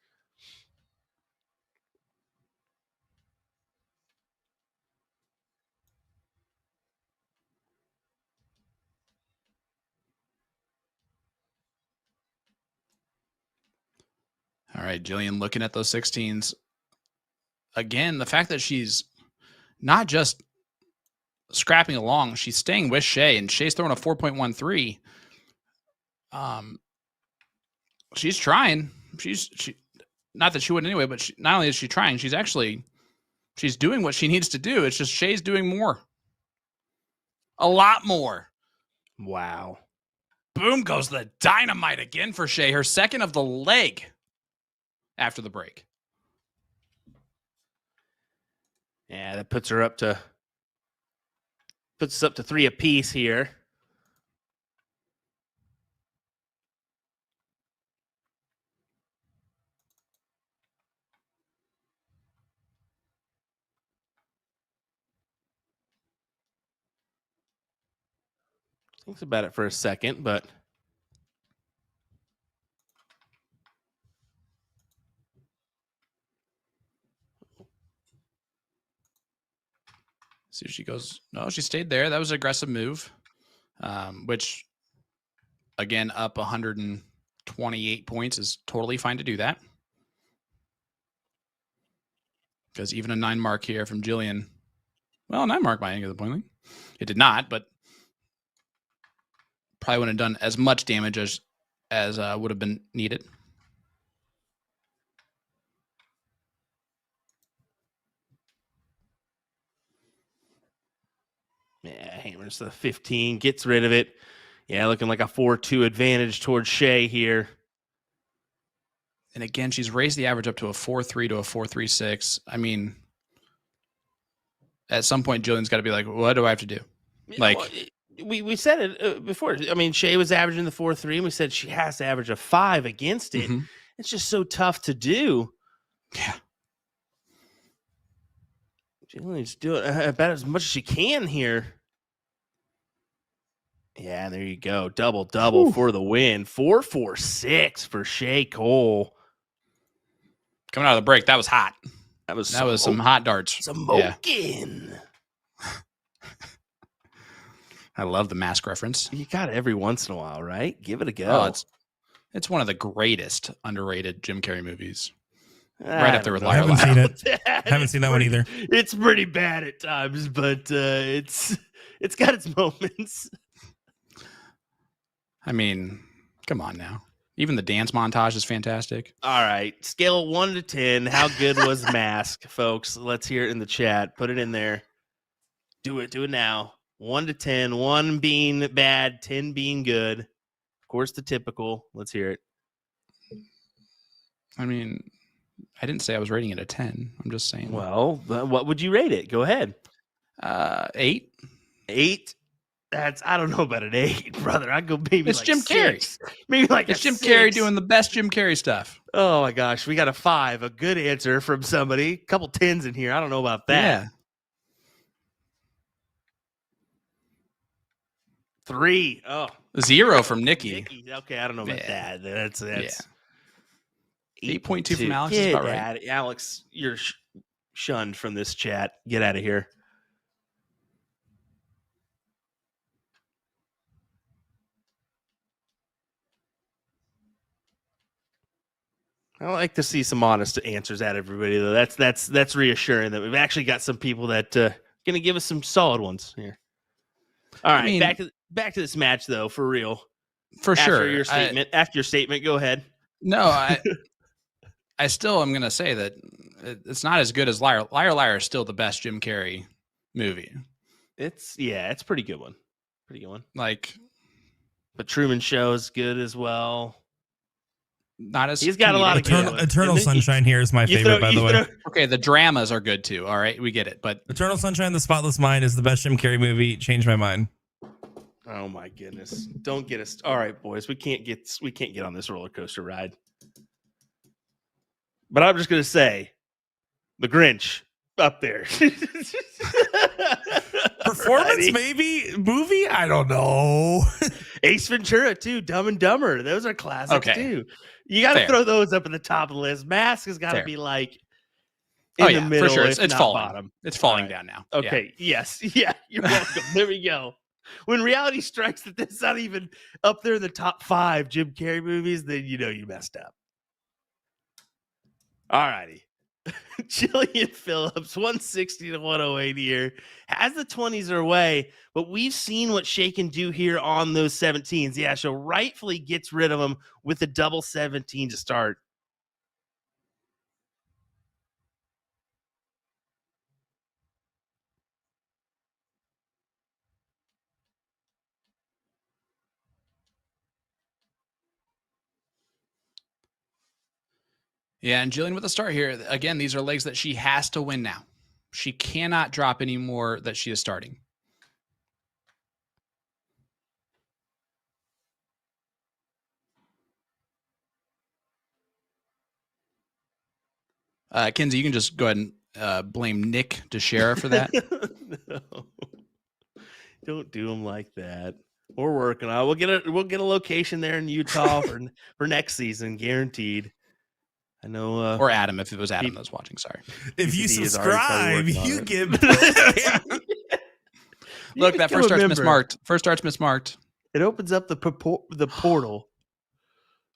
B: All right, Jillian looking at those 16s. Again, the fact that she's not just scrapping along, she's staying with Shea, and Shea's throwing a 4.13. She's trying. She not that she wouldn't anyway, but not only is she trying, she's doing what she needs to do. It's just Shea's doing more. A lot more.
A: Wow.
B: Boom goes the dynamite again for Shea, her second of the leg after the break.
A: Yeah, that puts us up to 3 apiece here. Thinks about it for a second, but
B: see, she goes, no, she stayed there. That was an aggressive move, which, again, up 100 and 28 points is totally fine to do that. Because even a 9 mark here from Jillian, well, 9 mark might get the point. It did not, but probably wouldn't have done as much damage as would have been needed.
A: Yeah, hammers the 15, gets rid of it. Yeah, looking like a 4-2 advantage towards Shea here.
B: And again, she's raised the average up to a 4.3 to a 4.36. I mean, at some point, Jillian's got to be like, what do I have to do? Like,
A: we said it before. I mean, Shea was averaging the 4.3, and we said she has to average a 5 against it. Mm-hmm. It's just so tough to do.
B: Yeah.
A: Jillian's doing about as much as she can here. Yeah, there you go. Double for the win. 4.46 for Shea Cole.
B: Coming out of the break, that was hot.
A: That was
B: some hot darts.
A: Smoking.
B: Yeah. I love the mask reference.
A: You got it every once in a while, right? Give it a go.
B: Oh, it's one of the greatest underrated Jim Carrey movies. Right up there with Liar
C: Liar. I haven't seen it. Haven't seen that one either.
A: It's pretty bad at times, but it's got its moments.
B: I mean, come on now. Even the dance montage is fantastic.
A: All right. Scale 1 to 10. How good was Mask, folks? Let's hear it in the chat. Put it in there. Do it now. 1 to 10. 1 being bad, 10 being good. Of course, the typical. Let's hear it.
B: I mean, I didn't say I was rating it a 10. I'm just saying.
A: Well, what would you rate it? Go ahead.
B: 8.
A: 8? I don't know about an 8, brother. I'd go maybe
B: it's
A: like
B: Jim
A: 6.
B: Carrey.
A: Maybe like
B: it's Jim
A: 6.
B: Carrey doing the best Jim Carrey stuff.
A: Oh my gosh, we got a 5. A good answer from somebody. A couple 10s in here. I don't know about that.
B: Yeah.
A: 3. Oh.
B: 0 from Nikki.
A: Okay, I don't know about that. That's
B: 8.2 from Alex is about right.
A: Alex, you're shunned from this chat. Get out of here. I like to see some honest answers out of everybody, though. That's reassuring that we've actually got some people that going to give us some solid ones here. All right, back to this match, though, for real.
B: For sure.
A: After your statement, go ahead.
B: No, I still am going to say that it's not as good as Liar. Liar is still the best Jim Carrey movie.
A: It's pretty good one. Pretty good one.
B: Like,
A: but Truman Show is good as well.
B: Not as
A: he's got a lot of
C: Eternal Sunshine here is my favorite, by the way.
B: Okay, the dramas are good too. All right, we get it. But
C: Eternal Sunshine, The Spotless Mind is the best Jim Carrey movie. Changed my mind.
A: Oh my goodness! Don't get us. All right, boys, we can't get on this roller coaster ride. But I'm just gonna say, the Grinch up there.
C: Performance, maybe movie. I don't know.
A: Ace Ventura too. Dumb and Dumber. Those are classics too. You got to throw those up at the top of the list. Mask has got to be like in the middle.
B: For sure. It's falling.
A: Bottom.
B: It's falling down now.
A: Okay. Yeah. Yes. Yeah. You're welcome. There we go. When reality strikes that that's not even up there in the top 5 Jim Carrey movies, then you know you messed up. All righty. Jillian Phillips, 160 to 108 here, has the 20s her way, but we've seen what Shea can do here on those 17s. Yeah, she rightfully gets rid of them with a double 17 to start.
B: Yeah, and Jillian with a start here. Again, these are legs that she has to win now. She cannot drop any more that she is starting. Kinsey, you can just go ahead and blame Nick DeShera for that.
A: No. Don't do them like that. We're working on it. We'll get a location there in Utah for next season, guaranteed. I know.
B: Or Adam, if it was Adam that was watching. Sorry.
C: If you subscribe, you get.
B: Look, that first start's mismarked. First start's mismarked.
A: It opens up the portal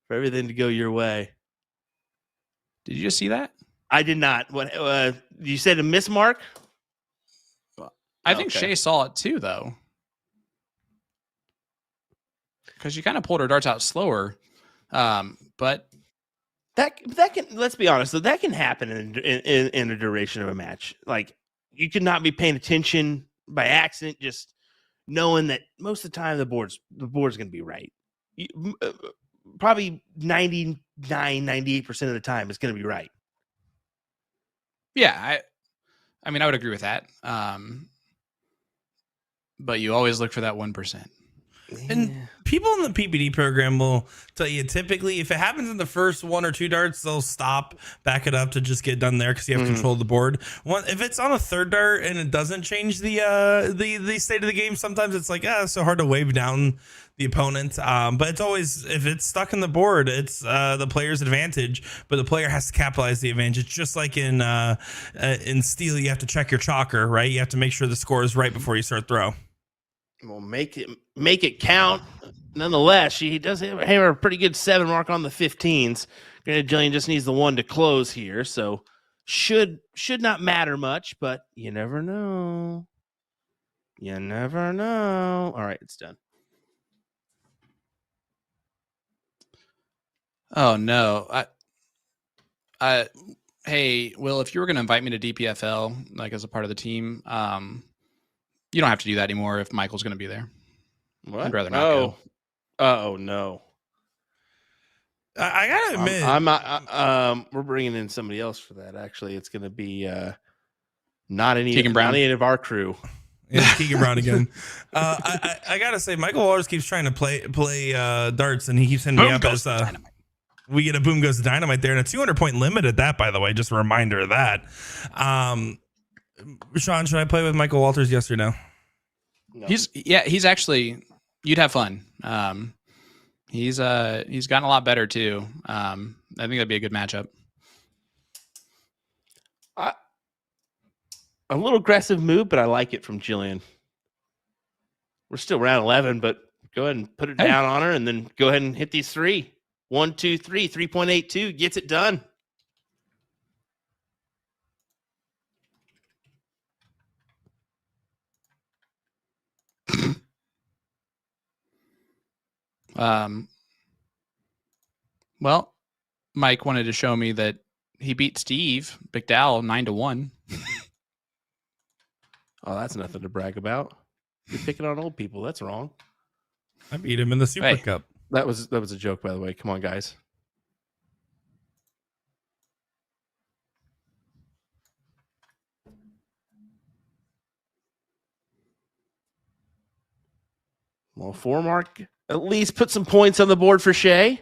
A: for everything to go your way.
B: Did you just see that?
A: I did not. What you said a miss mark?
B: I think Shea saw it too, though, because she kind of pulled her darts out slower. But
A: that can, let's be honest, so that can happen in a duration of a match. Like, you could not be paying attention by accident, just knowing that most of the time the board's going to be right. Probably 98% of the time it's going to be right.
B: Yeah, I mean, I would agree with that. But you always look for that 1%.
C: And people in the PPD program will tell you typically if it happens in the first 1 or 2 darts, they'll stop, back it up to just get done there because you have control of the board. If it's on a third dart and it doesn't change the state of the game, sometimes it's like, it's so hard to wave down the opponent. But it's always, if it's stuck in the board, it's the player's advantage, but the player has to capitalize the advantage. Just like in Steel, you have to check your chalker, right? You have to make sure the score is right before you start throw.
A: Well, make it count. Nonetheless, she does have a pretty good 7 mark on the 15s. Granted, Jillian just needs the 1 to close here, so should not matter much, but you never know. You never know. All right, it's done.
B: Oh no. Hey, Will, if you were going to invite me to DPFL, like as a part of the team, you don't have to do that anymore if Michael's going to be there.
A: What?
B: I'd rather not go.
A: Oh no.
C: I gotta admit,
A: we're bringing in somebody else for that. Actually, it's going to be not any of our crew.
C: It's Keegan Brown again. I gotta say, Michael Walters keeps trying to play darts, and he keeps sending me up as we get a boom goes to dynamite there, and a 200-point limit at that. By the way, just a reminder of that. Sean, should I play with Michael Walters? Yes or no?
B: No. He's actually, you'd have fun. He's gotten a lot better too. I think that'd be a good matchup.
A: A little aggressive move, but I like it from Jillian. We're still round 11, but go ahead and put it down on her, and then go ahead and hit these 3. 1, 2, 3, 3.82 gets it done.
B: Well, Mike wanted to show me that he beat Steve McDowell 9-1.
A: Oh, that's nothing to brag about. You're picking on old people. That's wrong.
C: I beat him in the Super Cup.
A: That was a joke, by the way. Come on, guys. Well, 4 mark. At least put some points on the board for Shea.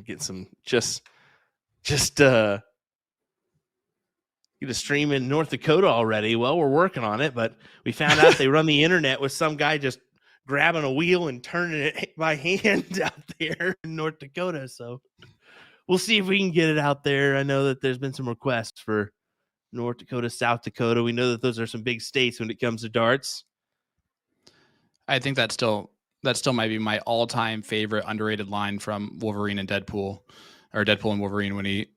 A: Get some get a stream in North Dakota already. Well, we're working on it, but we found out they run the internet with some guy just grabbing a wheel and turning it by hand out there in North Dakota. So we'll see if we can get it out there. I know that there's been some requests for North Dakota, South Dakota. We know that those are some big states when it comes to darts.
B: I think that still might be my all-time favorite underrated line from Wolverine and Deadpool, or Deadpool and Wolverine, when he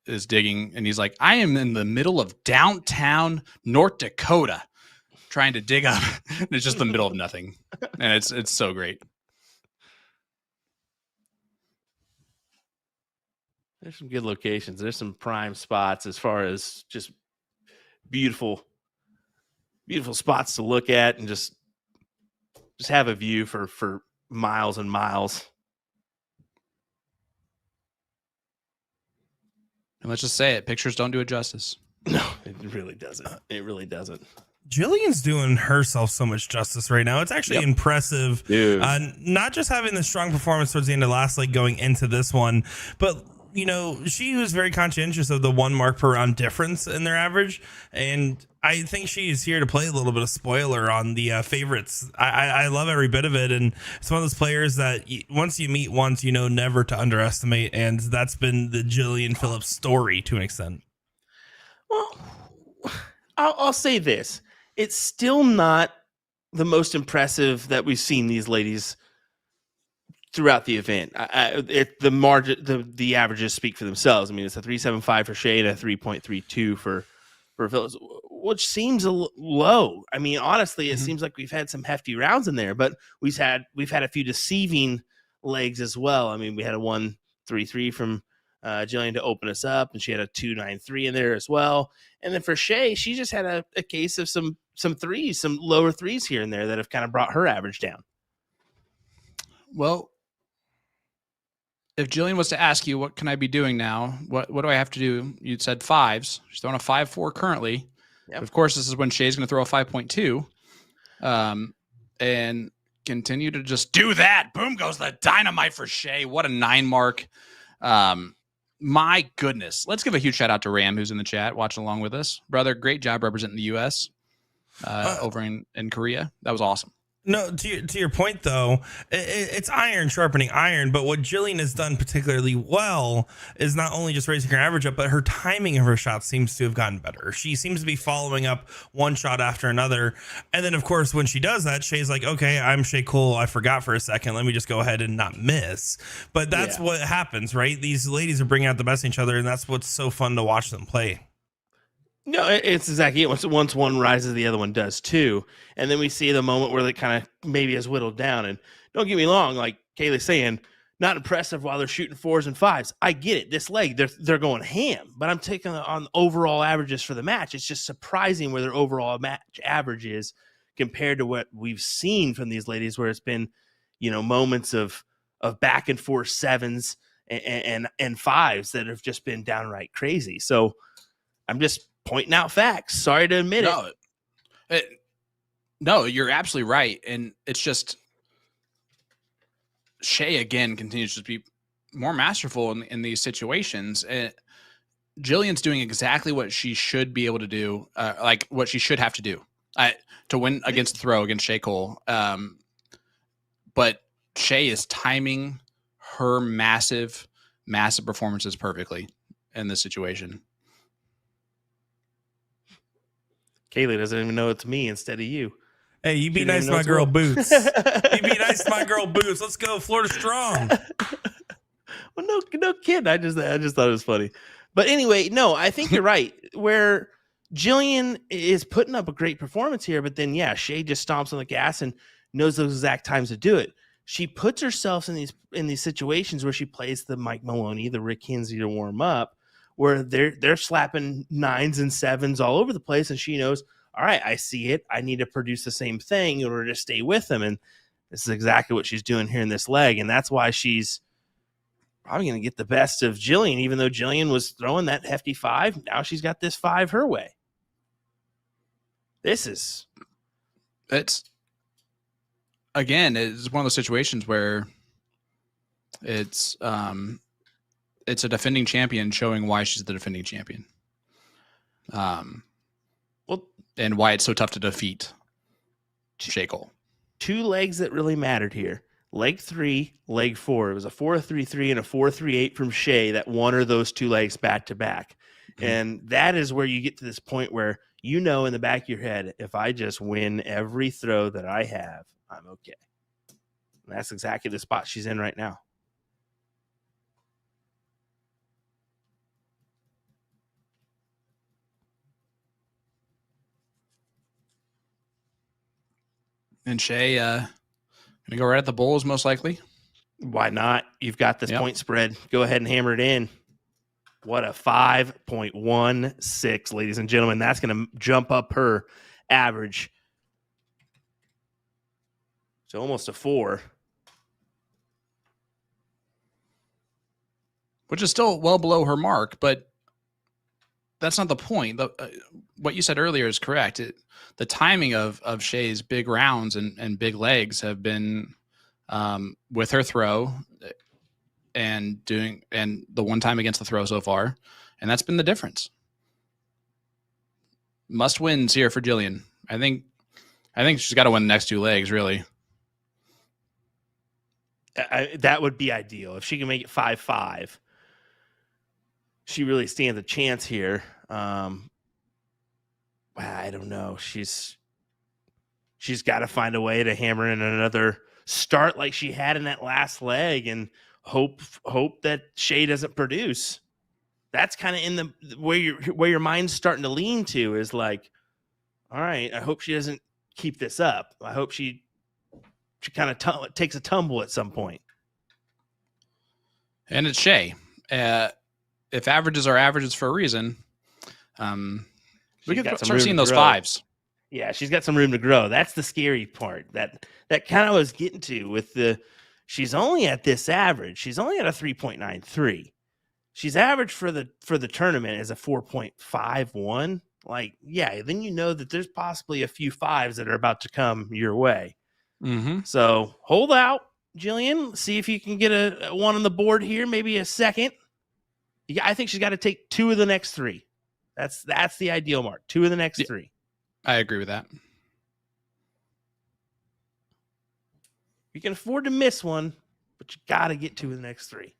B: is digging and he's like, I am in the middle of downtown North Dakota trying to dig up. It's just the middle of nothing. And it's so great.
A: There's some good locations. There's some prime spots as far as just beautiful spots to look at and just have a view for miles and miles.
B: And let's just say it, pictures don't do it justice.
A: No, it really doesn't. It really doesn't.
C: Jillian's doing herself so much justice right now. It's actually impressive. Not just having the strong performance towards the end of last leg going into this one, but she was very conscientious of the 1 mark per round difference in their average. And I think she's here to play a little bit of spoiler on the favorites. I love every bit of it. And it's one of those players that once you meet once, never to underestimate. And that's been the Jillian Phillips story to an extent.
A: Well, I'll say this. It's still not the most impressive that we've seen these ladies throughout the event. The margin, the averages speak for themselves. I mean, it's a 3.75 for Shea and a 3.32 for Phillips, which seems low. I mean, honestly, it seems like we've had some hefty rounds in there, but we've had a few deceiving legs as well. I mean, we had a 1.33 from Jillian to open us up, and she had a 2.93 in there as well. And then for Shea, she just had a case of some threes, some lower threes here and there that have kind of brought her average down.
B: Well, if Jillian was to ask you, what can I be doing now? What do I have to do? You'd said 5s. She's throwing a 5.4 currently. Yep. Of course, this is when Shea's going to throw a 5.2. And continue to just do that. Boom goes the dynamite for Shea. What a 9 mark. My goodness. Let's give a huge shout out to Ram, who's in the chat watching along with us. Brother, great job representing the U.S. Over in Korea. That was awesome.
C: No, to your point, though, it's iron sharpening iron. But what Jillian has done particularly well is not only just raising her average up, but her timing of her shots seems to have gotten better. She seems to be following up one shot after another. And then, of course, when she does that, Shea's like, okay, I'm Shea Cole. I forgot for a second. Let me just go ahead and not miss. But that's what happens, right? These ladies are bringing out the best in each other, and that's what's so fun to watch them play.
A: No, it's exactly it. Once one rises, the other one does too. And then we see the moment where they kind of maybe has whittled down. And don't get me wrong, like Kaylee's saying, not impressive while they're shooting 4s and 5s. I get it. This leg, they're going ham. But I'm taking on overall averages for the match. It's just surprising where their overall match average is compared to what we've seen from these ladies, where it's been, moments of back and forth 7s and 5s that have just been downright crazy. So I'm just pointing out facts. Sorry to admit it.
B: No, you're absolutely right. And it's just Shea, again, continues to be more masterful in these situations. And Jillian's doing exactly what she should be able to do, like what she should have to do to win against the throw against Shea Cole. But Shea is timing her massive performances perfectly in this situation.
A: Kaylee doesn't even know it's me instead of you.
C: Hey, you be nice to my girl Boots. You be nice to my girl Boots. Let's go, Florida strong.
A: Well, no kidding. I just thought it was funny. But anyway, no, I think you're right. Where Jillian is putting up a great performance here, but then Shea just stomps on the gas and knows those exact times to do it. She puts herself in these situations where she plays the Mike Maloney, the Rick Kinsey to warm up, where they're slapping 9s and 7s all over the place, and she knows, all right, I see it. I need to produce the same thing in order to stay with them, and this is exactly what she's doing here in this leg, and that's why she's probably going to get the best of Jillian, even though Jillian was throwing that hefty 5. Now she's got this 5 her way. It's one of those situations where it's a defending champion showing why she's the defending champion. And why it's so tough to defeat Shea Cole. 2 legs that really mattered here. Leg 3, leg 4. It was a 4.33 and a 4.38 from Shea that won her those 2 legs back to back. Mm-hmm. And that is where you get to this point where in the back of your head, if I just win every throw that I have, I'm okay. And that's exactly the spot she's in right now.
B: And Shea going to go right at the Bulls, most likely.
A: Why not? You've got this point spread. Go ahead and hammer it in. What a 5.16, ladies and gentlemen. That's going to jump up her average. It's almost a 4.
B: Which is still well below her mark, but that's not the point. What you said earlier is correct. The timing of Shea's big rounds and big legs have been with her throw and the one time against the throw so far, and that's been the difference. Must wins here for Jillian. I think she's got to win the next 2 legs, really.
A: That would be ideal if she can make it 5-5. She really stands a chance here. I don't know. She's got to find a way to hammer in another start like she had in that last leg, and hope that Shea doesn't produce. That's kind of in the where your mind's starting to lean to, is like, all right, I hope she doesn't keep this up. I hope she kind of takes a tumble at some point.
B: And it's Shea. If averages are averages for a reason, we could start seeing those 5s.
A: Yeah, she's got some room to grow. That's the scary part. That kind of was getting to with she's only at this average. She's only at a 3.93. She's average for the tournament is a 4.51. Like, yeah, then you know that there's possibly a few 5s that are about to come your way.
B: Mm-hmm.
A: So hold out, Jillian. See if you can get a 1 on the board here, maybe a second. I think she's got to take 2 of the next 3. That's the ideal mark. 2 of the next 3.
B: I agree with that.
A: You can afford to miss one, but you got to get 2 of the next 3.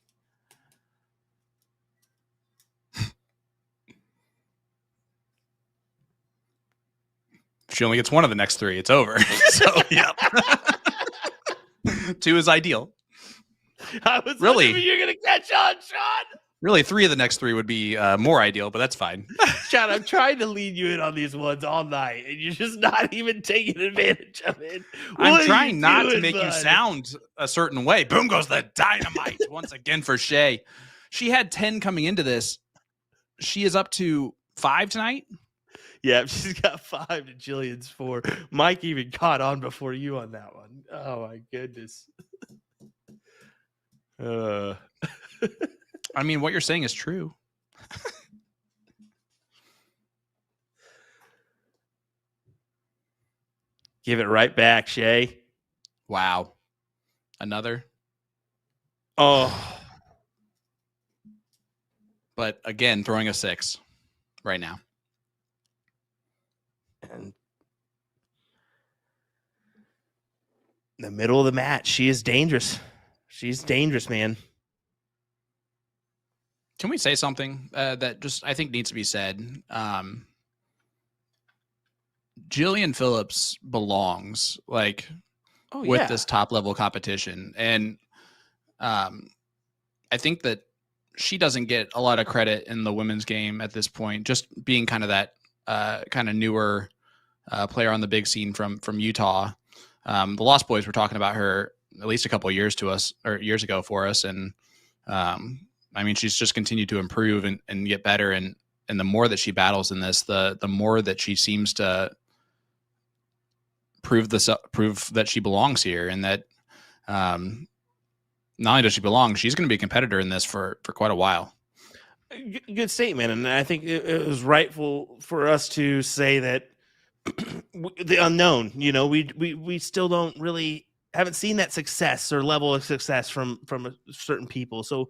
B: If she only gets 1 of the next 3, it's over. So, yeah. 2 is ideal.
A: I was
B: really,
A: you're going to catch on, Sean.
B: Really, 3 of the next 3 would be more ideal, but that's fine.
A: Sean, I'm trying to lead you in on these ones all night, and you're just not even taking advantage of it.
B: I'm trying not to make you sound a certain way. Boom goes the dynamite once again for Shea. She had 10 coming into this. She is up to 5 tonight.
A: Yeah, she's got 5 to Jillian's 4. Mike even caught on before you on that one. Oh, my goodness.
B: I mean, what you're saying is true.
A: Give it right back, Shea.
B: Wow. Another.
A: Oh.
B: But again, throwing a 6 right now.
A: And in the middle of the match, she is dangerous. She's dangerous, man.
B: Can we say something that just I think needs to be said? Jillian Phillips belongs with this top level competition, and I think that she doesn't get a lot of credit in the women's game at this point, just being kind of that kind of newer player on the big scene from Utah. The Lost Boys were talking about her at least a couple of years ago for us, and I mean, she's just continued to improve and get better. And the more that she battles in this, the more that she seems to prove that she belongs here, and that not only does she belong, she's going to be a competitor in this for quite a while.
A: Good statement. And I think it was rightful for us to say that the unknown, we still don't really haven't seen that success or level of success from certain people. So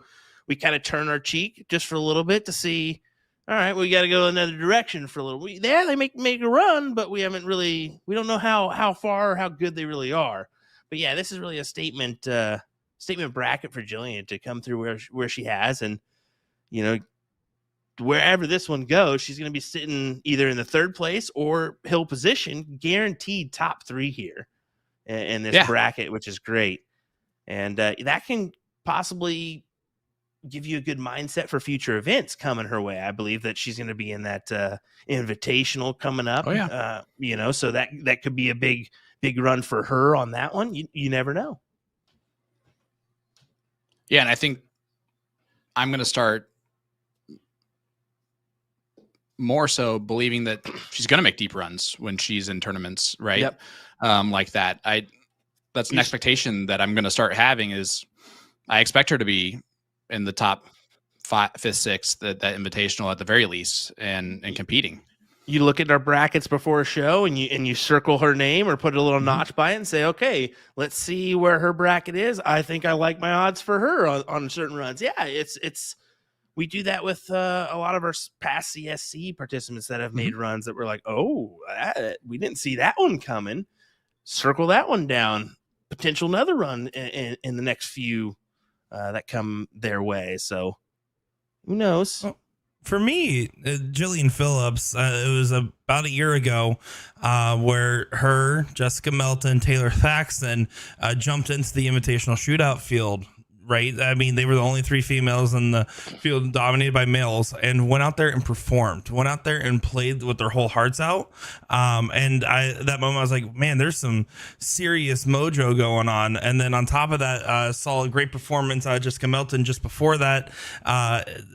A: we kind of turn our cheek just for a little bit to see, all right, we got to go another direction for a little. They make a run, but we don't know how far or how good they really are. But yeah, this is really a statement bracket for Jillian to come through where she has, and wherever this one goes, she's going to be sitting either in the 3rd place or hill position, guaranteed top 3 here in this bracket, which is great. And that can possibly give you a good mindset for future events coming her way. I believe that she's going to be in that invitational coming up.
B: Oh, yeah.
A: So that could be a big run for her on that one. You never know.
B: Yeah. And I think I'm going to start more so believing that she's going to make deep runs when she's in tournaments, right?
A: Yep.
B: Like that. That's an expectation that I'm going to start having, is I expect her to be in the top 5th, 6th, that invitational at the very least, and competing.
A: you look at our brackets before a show and you circle her name or put a little notch by it and say, okay, let's see where her bracket is. I think I like my odds for her on certain runs. Yeah, we do that with a lot of our past CSC participants that have made runs that were like, oh, we didn't see that one coming. Circle that one down. Potential another run in the next few that come their way. So who knows?
C: Well, for me, Jillian Phillips, it was about a year ago where her, Jessica Melton, Taylor Thaxton jumped into the invitational shootout field. Right. I mean, they were the only 3 females in the field dominated by males, and went out there and performed, went out there and played with their whole hearts out. And that moment I was like, man, there's some serious mojo going on. And then on top of that, saw a great performance out of Jessica Melton just before that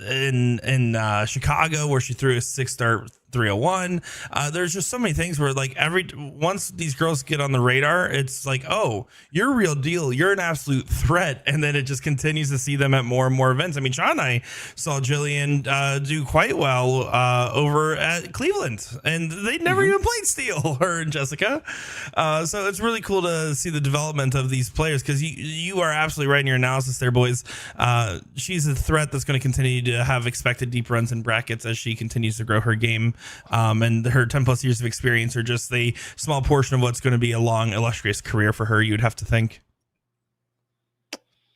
C: in Chicago, where she threw a 6-star 301. There's just so many things where like once these girls get on the radar, it's like, oh, you're a real deal. You're an absolute threat. And then it just continues to see them at more and more events. I mean, Sean and I saw Jillian do quite well over at Cleveland, and they'd never even played steel, her and Jessica. So it's really cool to see the development of these players, because you are absolutely right in your analysis there, boys. She's a threat that's going to continue to have expected deep runs in brackets as she continues to grow her game. And her 10 plus years of experience are just a small portion of what's going to be a long, illustrious career for her, you'd have to think.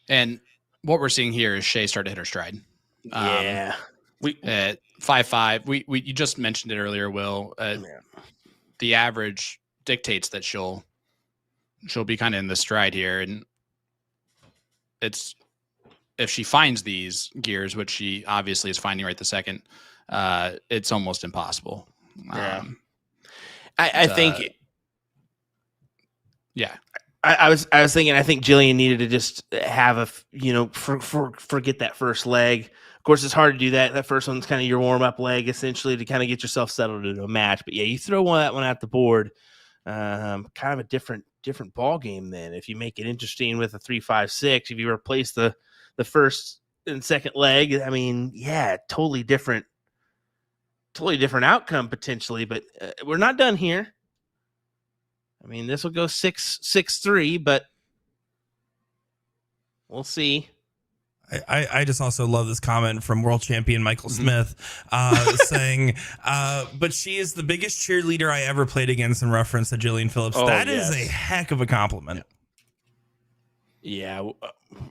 B: And what we're seeing here is Shea start to hit her stride.
A: Yeah.
B: We at 5'5", you just mentioned it earlier, Will. The average dictates that she'll be kind of in the stride here, and it's if she finds these gears, which she obviously is finding right the second, it's almost impossible.
A: Yeah. I think.
B: Yeah.
A: I was thinking, I think Jillian needed to just have forget that first leg. Of course, it's hard to do that. That first one's kind of your warm up leg, essentially, to kind of get yourself settled into a match. But yeah, you throw that one at the board, kind of a different ball game. Then, if you make it interesting with a 3-5-6, if you replace the first and second leg, I mean, yeah, totally different outcome potentially. But we're not done here. I mean, this will go 6-3, but we'll see.
C: I just also love this comment from world champion Michael Smith saying, but she is the biggest cheerleader I ever played against, in reference to Jillian Phillips.
A: Oh,
C: that is a heck of a compliment.
A: Yeah,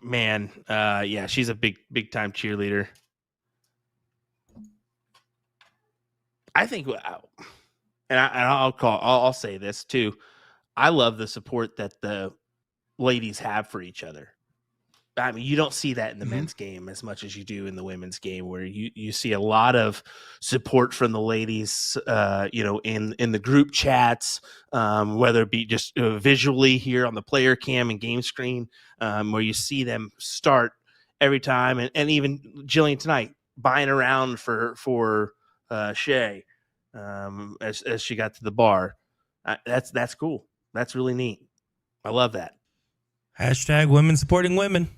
A: man. Yeah, she's a big time cheerleader. I think, and I'll say this too. I love the support that the ladies have for each other. I mean, you don't see that in the men's game as much as you do in the women's game, where you see a lot of support from the ladies, in the group chats, whether it be just visually here on the player cam and game screen, where you see them start every time. And even Jillian tonight buying around for Shea as she got to the bar. That's cool. That's really neat. I love that.
C: Hashtag women supporting women.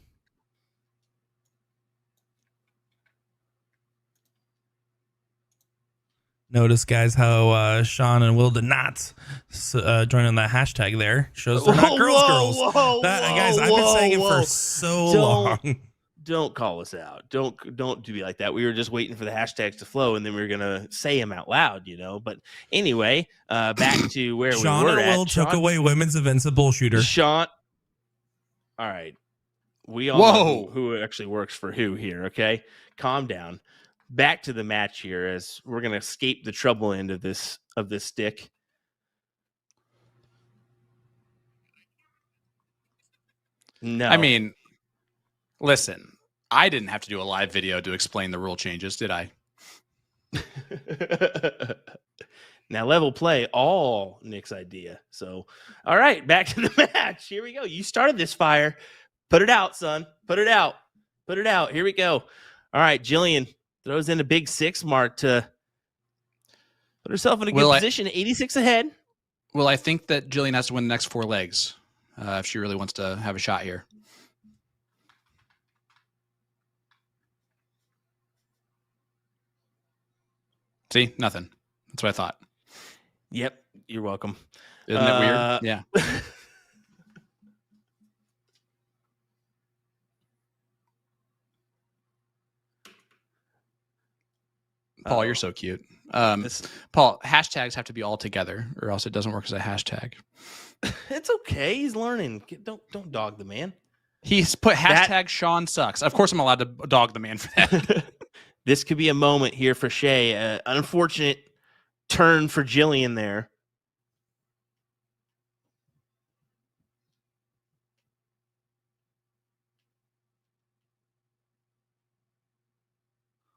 C: Notice, guys, how Sean and Will did not join on that hashtag there. Shows they're not girls. Guys, I've been saying it for so long.
A: Don't call us out. Don't be like that. We were just waiting for the hashtags to flow, and then we were gonna say them out loud, But anyway, back to where
C: Sean
A: we were
C: and Will
A: at.
C: took away women's invincible shooter.
A: Sean. All right, we all know who actually works for who here. Okay, calm down. Back to the match here, as we're gonna escape the trouble end of this stick. No,
B: I mean, listen. I didn't have to do a live video to explain the rule changes, did I?
A: Now, level play, all Nick's idea. So, all right, back to the match. Here we go. You started this fire. Put it out, son. Put it out. Put it out. Here we go. All right, Jillian throws in a big 6 mark to put herself in a good position, 86 ahead.
B: Well, I think that Jillian has to win the next 4 legs if she really wants to have a shot here. See, nothing. That's what I thought.
A: Yep. You're welcome.
B: Isn't it weird? Yeah. Paul, you're so cute. Paul, hashtags have to be all together or else it doesn't work as a hashtag.
A: It's okay. He's learning. Don't dog the man.
B: He's put hashtag Sean sucks. Of course I'm allowed to dog the man for that.
A: This could be a moment here for Shea. Unfortunate turn for Jillian there.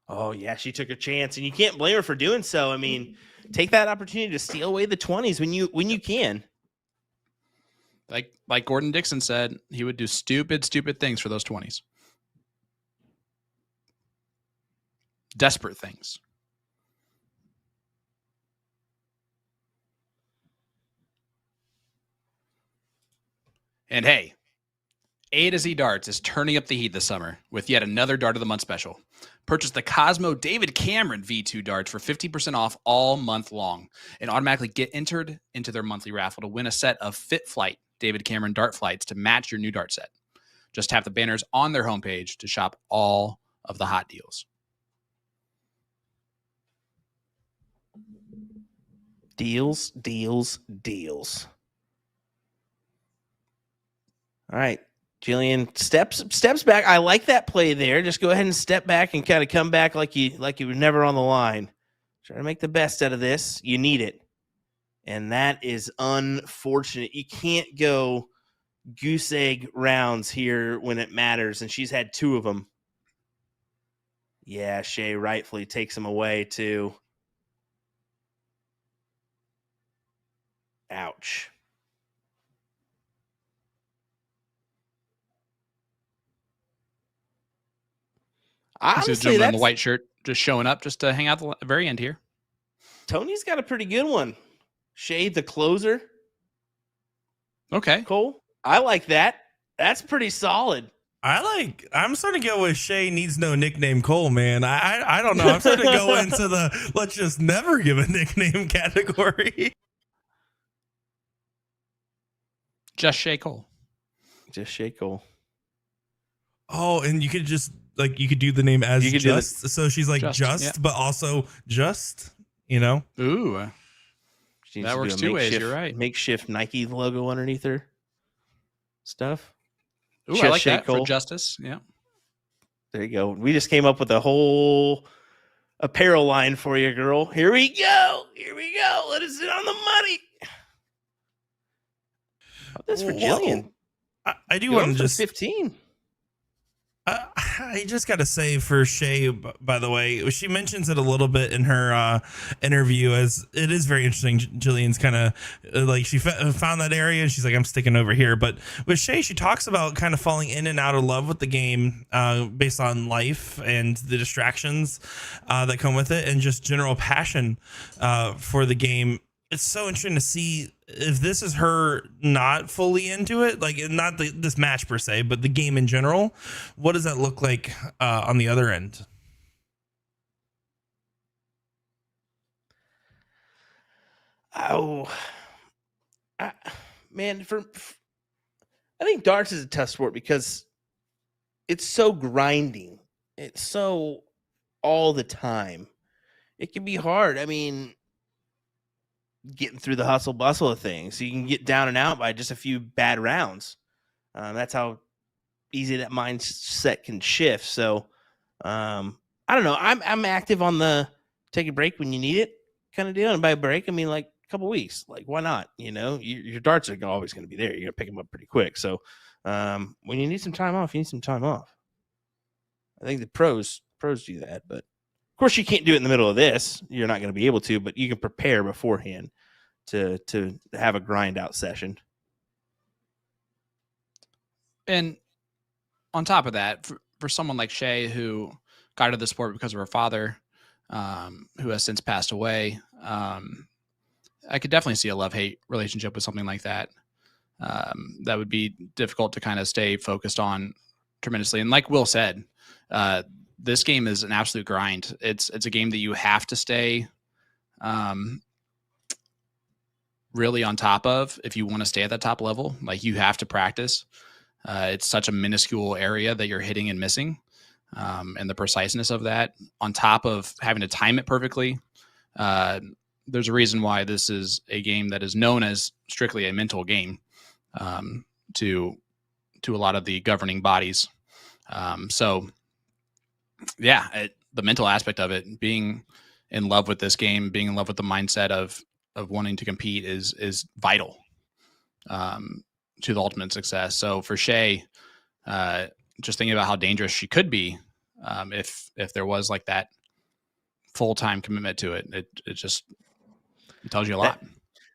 A: Oh, yeah, she took a chance, and you can't blame her for doing so. I mean, take that opportunity to steal away the 20s when you can.
B: Like Gordon Dixon said, he would do stupid things for those 20s. Desperate things. And hey, A to Z Darts is turning up the heat this summer with yet another Dart of the Month special. Purchase the Cosmo David Cameron V2 darts for 50% off all month long and automatically get entered into their monthly raffle to win a set of Fit Flight David Cameron dart flights to match your new dart set. Just tap the banners on their homepage to shop all of the hot deals.
A: Deals, deals, deals. All right. Jillian steps back. I like that play there. Just go ahead and step back and kind of come back like you were never on the line. Try to make the best out of this. You need it. And that is unfortunate. You can't go goose egg rounds here when it matters, and she's had 2 of them. Yeah, Shea rightfully takes them away too. Ouch.
B: Honestly, this gentleman in the white shirt just showing up just to hang out at the very end here.
A: Tony's got a pretty good one. Shea, the closer.
B: Okay.
A: Cole, I like that. That's pretty solid.
C: I'm starting to go with Shea needs no nickname Cole, man. I don't know. I'm starting to go into the let's just never give a nickname category.
B: Just Shea Cole.
A: Just Shea Cole.
C: Oh, and you could just you could do the name as just. So she's like just yeah. But also just,
B: Ooh. That works 2 ways. You're right.
A: Makeshift Nike logo underneath her stuff.
B: Ooh, I like that for justice. Yeah.
A: There you go. We just came up with a whole apparel line for you, girl. Here we go. Let us sit on the money. This for Jillian.
C: I do want to just
A: 15.
C: I just got to say for Shea, by the way, she mentions it a little bit in her interview, as it is very interesting. Jillian's kind of she found that area and she's like, I'm sticking over here. But with Shea, she talks about kind of falling in and out of love with the game based on life and the distractions that come with it and just general passion for the game. It's so interesting to see if this is her not fully into it, not this match per se, but the game in general. What does that look like on the other end?
A: Oh, man, I think darts is a tough sport because it's so grinding. It's so all the time. It can be hard. I mean, getting through the hustle bustle of things. So you can get down and out by just a few bad rounds. That's how easy that mindset can shift. So I don't know. I'm active on the take a break when you need it kind of deal. And by break, I mean like a couple weeks. Like, why not? Your darts are always going to be there. You're going to pick them up pretty quick. So when you need some time off, you need some time off. I think the pros do that, but of course, you can't do it in the middle of this. You're not going to be able to, but you can prepare beforehand to have a grind out session.
B: And on top of that, for someone like Shea, who got into the sport because of her father, who has since passed away, I could definitely see a love-hate relationship with something like that. That would be difficult to kind of stay focused on tremendously. And like Will said, this game is an absolute grind. It's a game that you have to stay really on top of if you want to stay at that top level. Like, you have to practice. It's such a minuscule area that you're hitting and missing, and the preciseness of that on top of having to time it perfectly. There's a reason why this is a game that is known as strictly a mental game to a lot of the governing bodies. So yeah, the mental aspect of it, being in love with this game, being in love with the mindset of wanting to compete is vital to the ultimate success. So for Shea, just thinking about how dangerous she could be if there was like that full-time commitment to it, it just tells you a lot.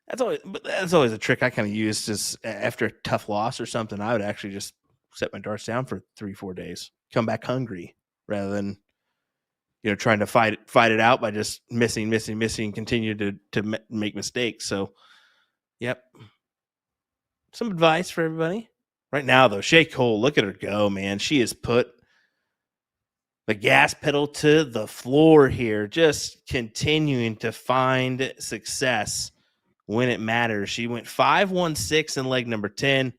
A: That's always a trick I kind of use. Is after a tough loss or something, I would actually just set my darts down for 3-4 days, come back hungry, rather than trying to fight it out by just missing, continue to make mistakes. So, yep. Some advice for everybody right now, though. Shea Cole, look at her go, man. She has put the gas pedal to the floor here, just continuing to find success when it matters. She went 5-1-6 in leg number 10,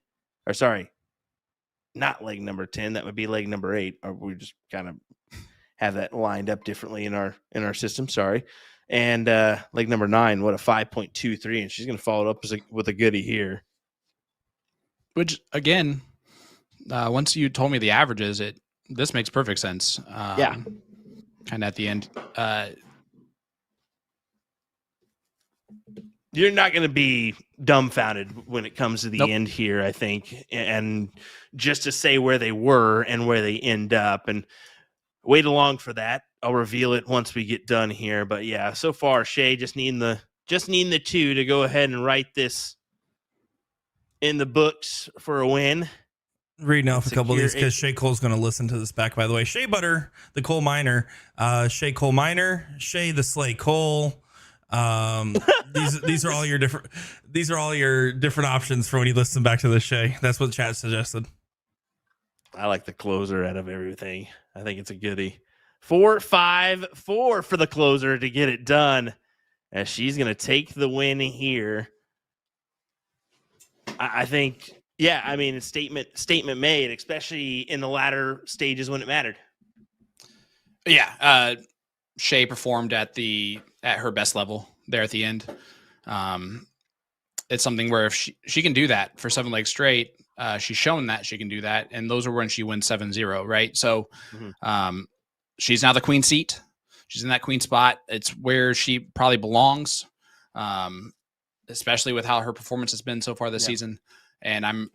A: or sorry, not leg number 10. That would be leg number 8. Or we just kind of have that lined up differently in our system. Sorry. And leg number 9, what a 5.23, and she's going to follow it up with a goodie here.
B: Which again, once you told me the averages, this makes perfect sense.
A: Yeah.
B: Kind of at the end.
A: You're not going to be dumbfounded when it comes to the end here, I think. And just to say where they were and where they end up, and wait along for that. I'll reveal it once we get done here. But yeah, so far, Shea just needing the 2 to go ahead and write this in the books for a win.
C: Reading off a couple of these because Shea Cole's going to listen to this back, by the way. Shea Butter, the coal miner, Shea Coal Miner, Shea the Slay Cole. These are all your different options for when you listen back to the Shea. That's what chat suggested.
A: I like the closer out of everything. I think it's a goodie. 4-5-4 for the closer to get it done, as she's going to take the win here. I think, yeah, I mean, statement made, especially in the latter stages when it mattered.
B: Yeah, Shea performed at her best level there at the end. It's something where if she can do that for 7 legs straight, she's shown that she can do that, and those are when she wins 7-0, right? So she's now the queen seat. She's in that queen spot. It's where she probably belongs, especially with how her performance has been so far this season. And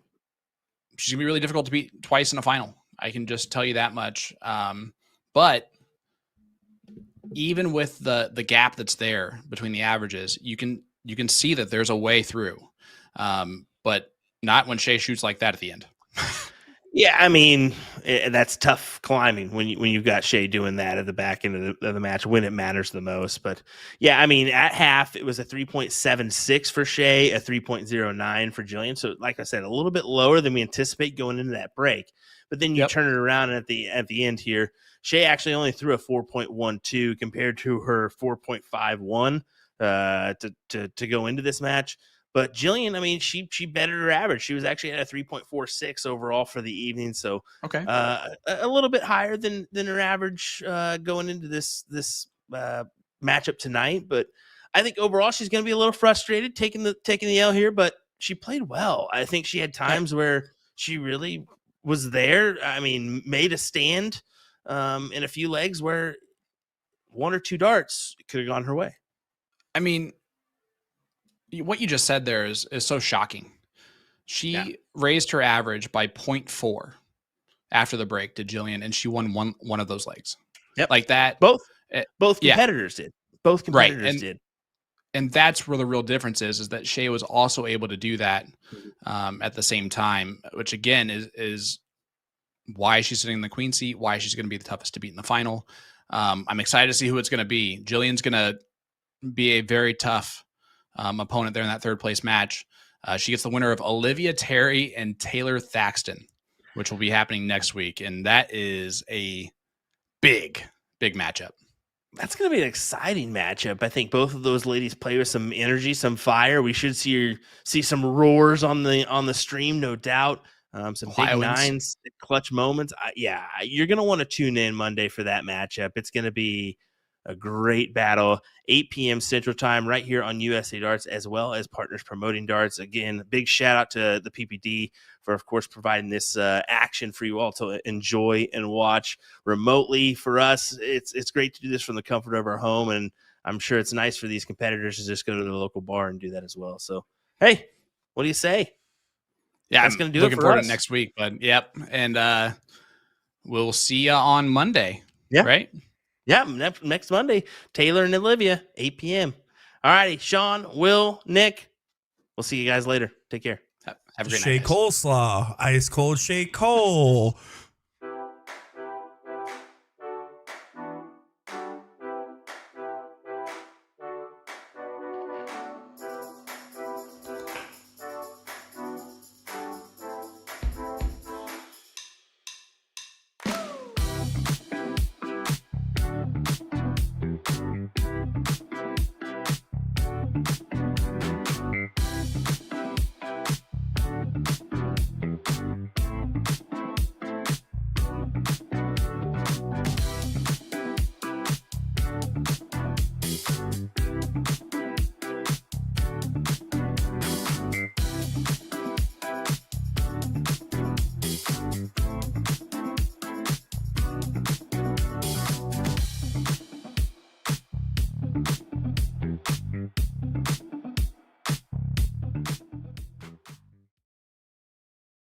B: she's gonna be really difficult to beat twice in a final. I can just tell you that much. But even with the gap that's there between the averages, you can see that there's a way through. But not when Shea shoots like that at the end.
A: Yeah, I mean, that's tough climbing when you've got Shea doing that at the back end of the match when it matters the most. But yeah, I mean, at half it was a 3.76 for Shea, a 3.09 for Jillian. So, like I said, a little bit lower than we anticipate going into that break. But then you turn it around and at the end here, Shea actually only threw a 4.12 compared to her 4.51 to go into this match. But Jillian, I mean, she bettered her average. She was actually at a 3.46 overall for the evening, so a little bit higher than her average going into this matchup tonight. But I think overall she's going to be a little frustrated taking the L here. But she played well. I think she had times where she really was there. I mean, made a stand in a few legs where 1 or 2 darts could have gone her way.
B: I mean, what you just said there is so shocking. She raised her average by 0.4 after the break to Jillian, and she won one of those legs.
A: Yep.
B: Like that.
A: Both competitors did. Both competitors did.
B: And that's where the real difference is that Shea was also able to do that at the same time, which again is why she's sitting in the queen seat, why she's going to be the toughest to beat in the final. I'm excited to see who it's going to be. Jillian's going to be a very tough opponent there in that 3rd place match. She gets the winner of Olivia Terry and Taylor Thaxton, which will be happening next week. And that is a big matchup.
A: That's going to be an exciting matchup. I think both of those ladies play with some energy, some fire. We should see some roars on the stream, no doubt. Some big nines, clutch moments. You're going to want to tune in Monday for that matchup. It's going to be a great battle. 8 p.m. Central Time right here on USA Darts, as well as Partners Promoting Darts. Again, big shout out to the PPD for, of course, providing this action for you all to enjoy and watch remotely. For us, it's great to do this from the comfort of our home, and I'm sure it's nice for these competitors to just go to the local bar and do that as well. So, hey, what do you say?
B: Yeah, I'm going to do looking forward to next week. But yep, and we'll see you on Monday.
A: Yeah,
B: right.
A: Yeah, next Monday, Taylor and Olivia, 8 p.m. All righty, Sean, Will, Nick, we'll see you guys later. Take care.
B: Have a great
C: night. Shea coleslaw, ice cold Shea Cole.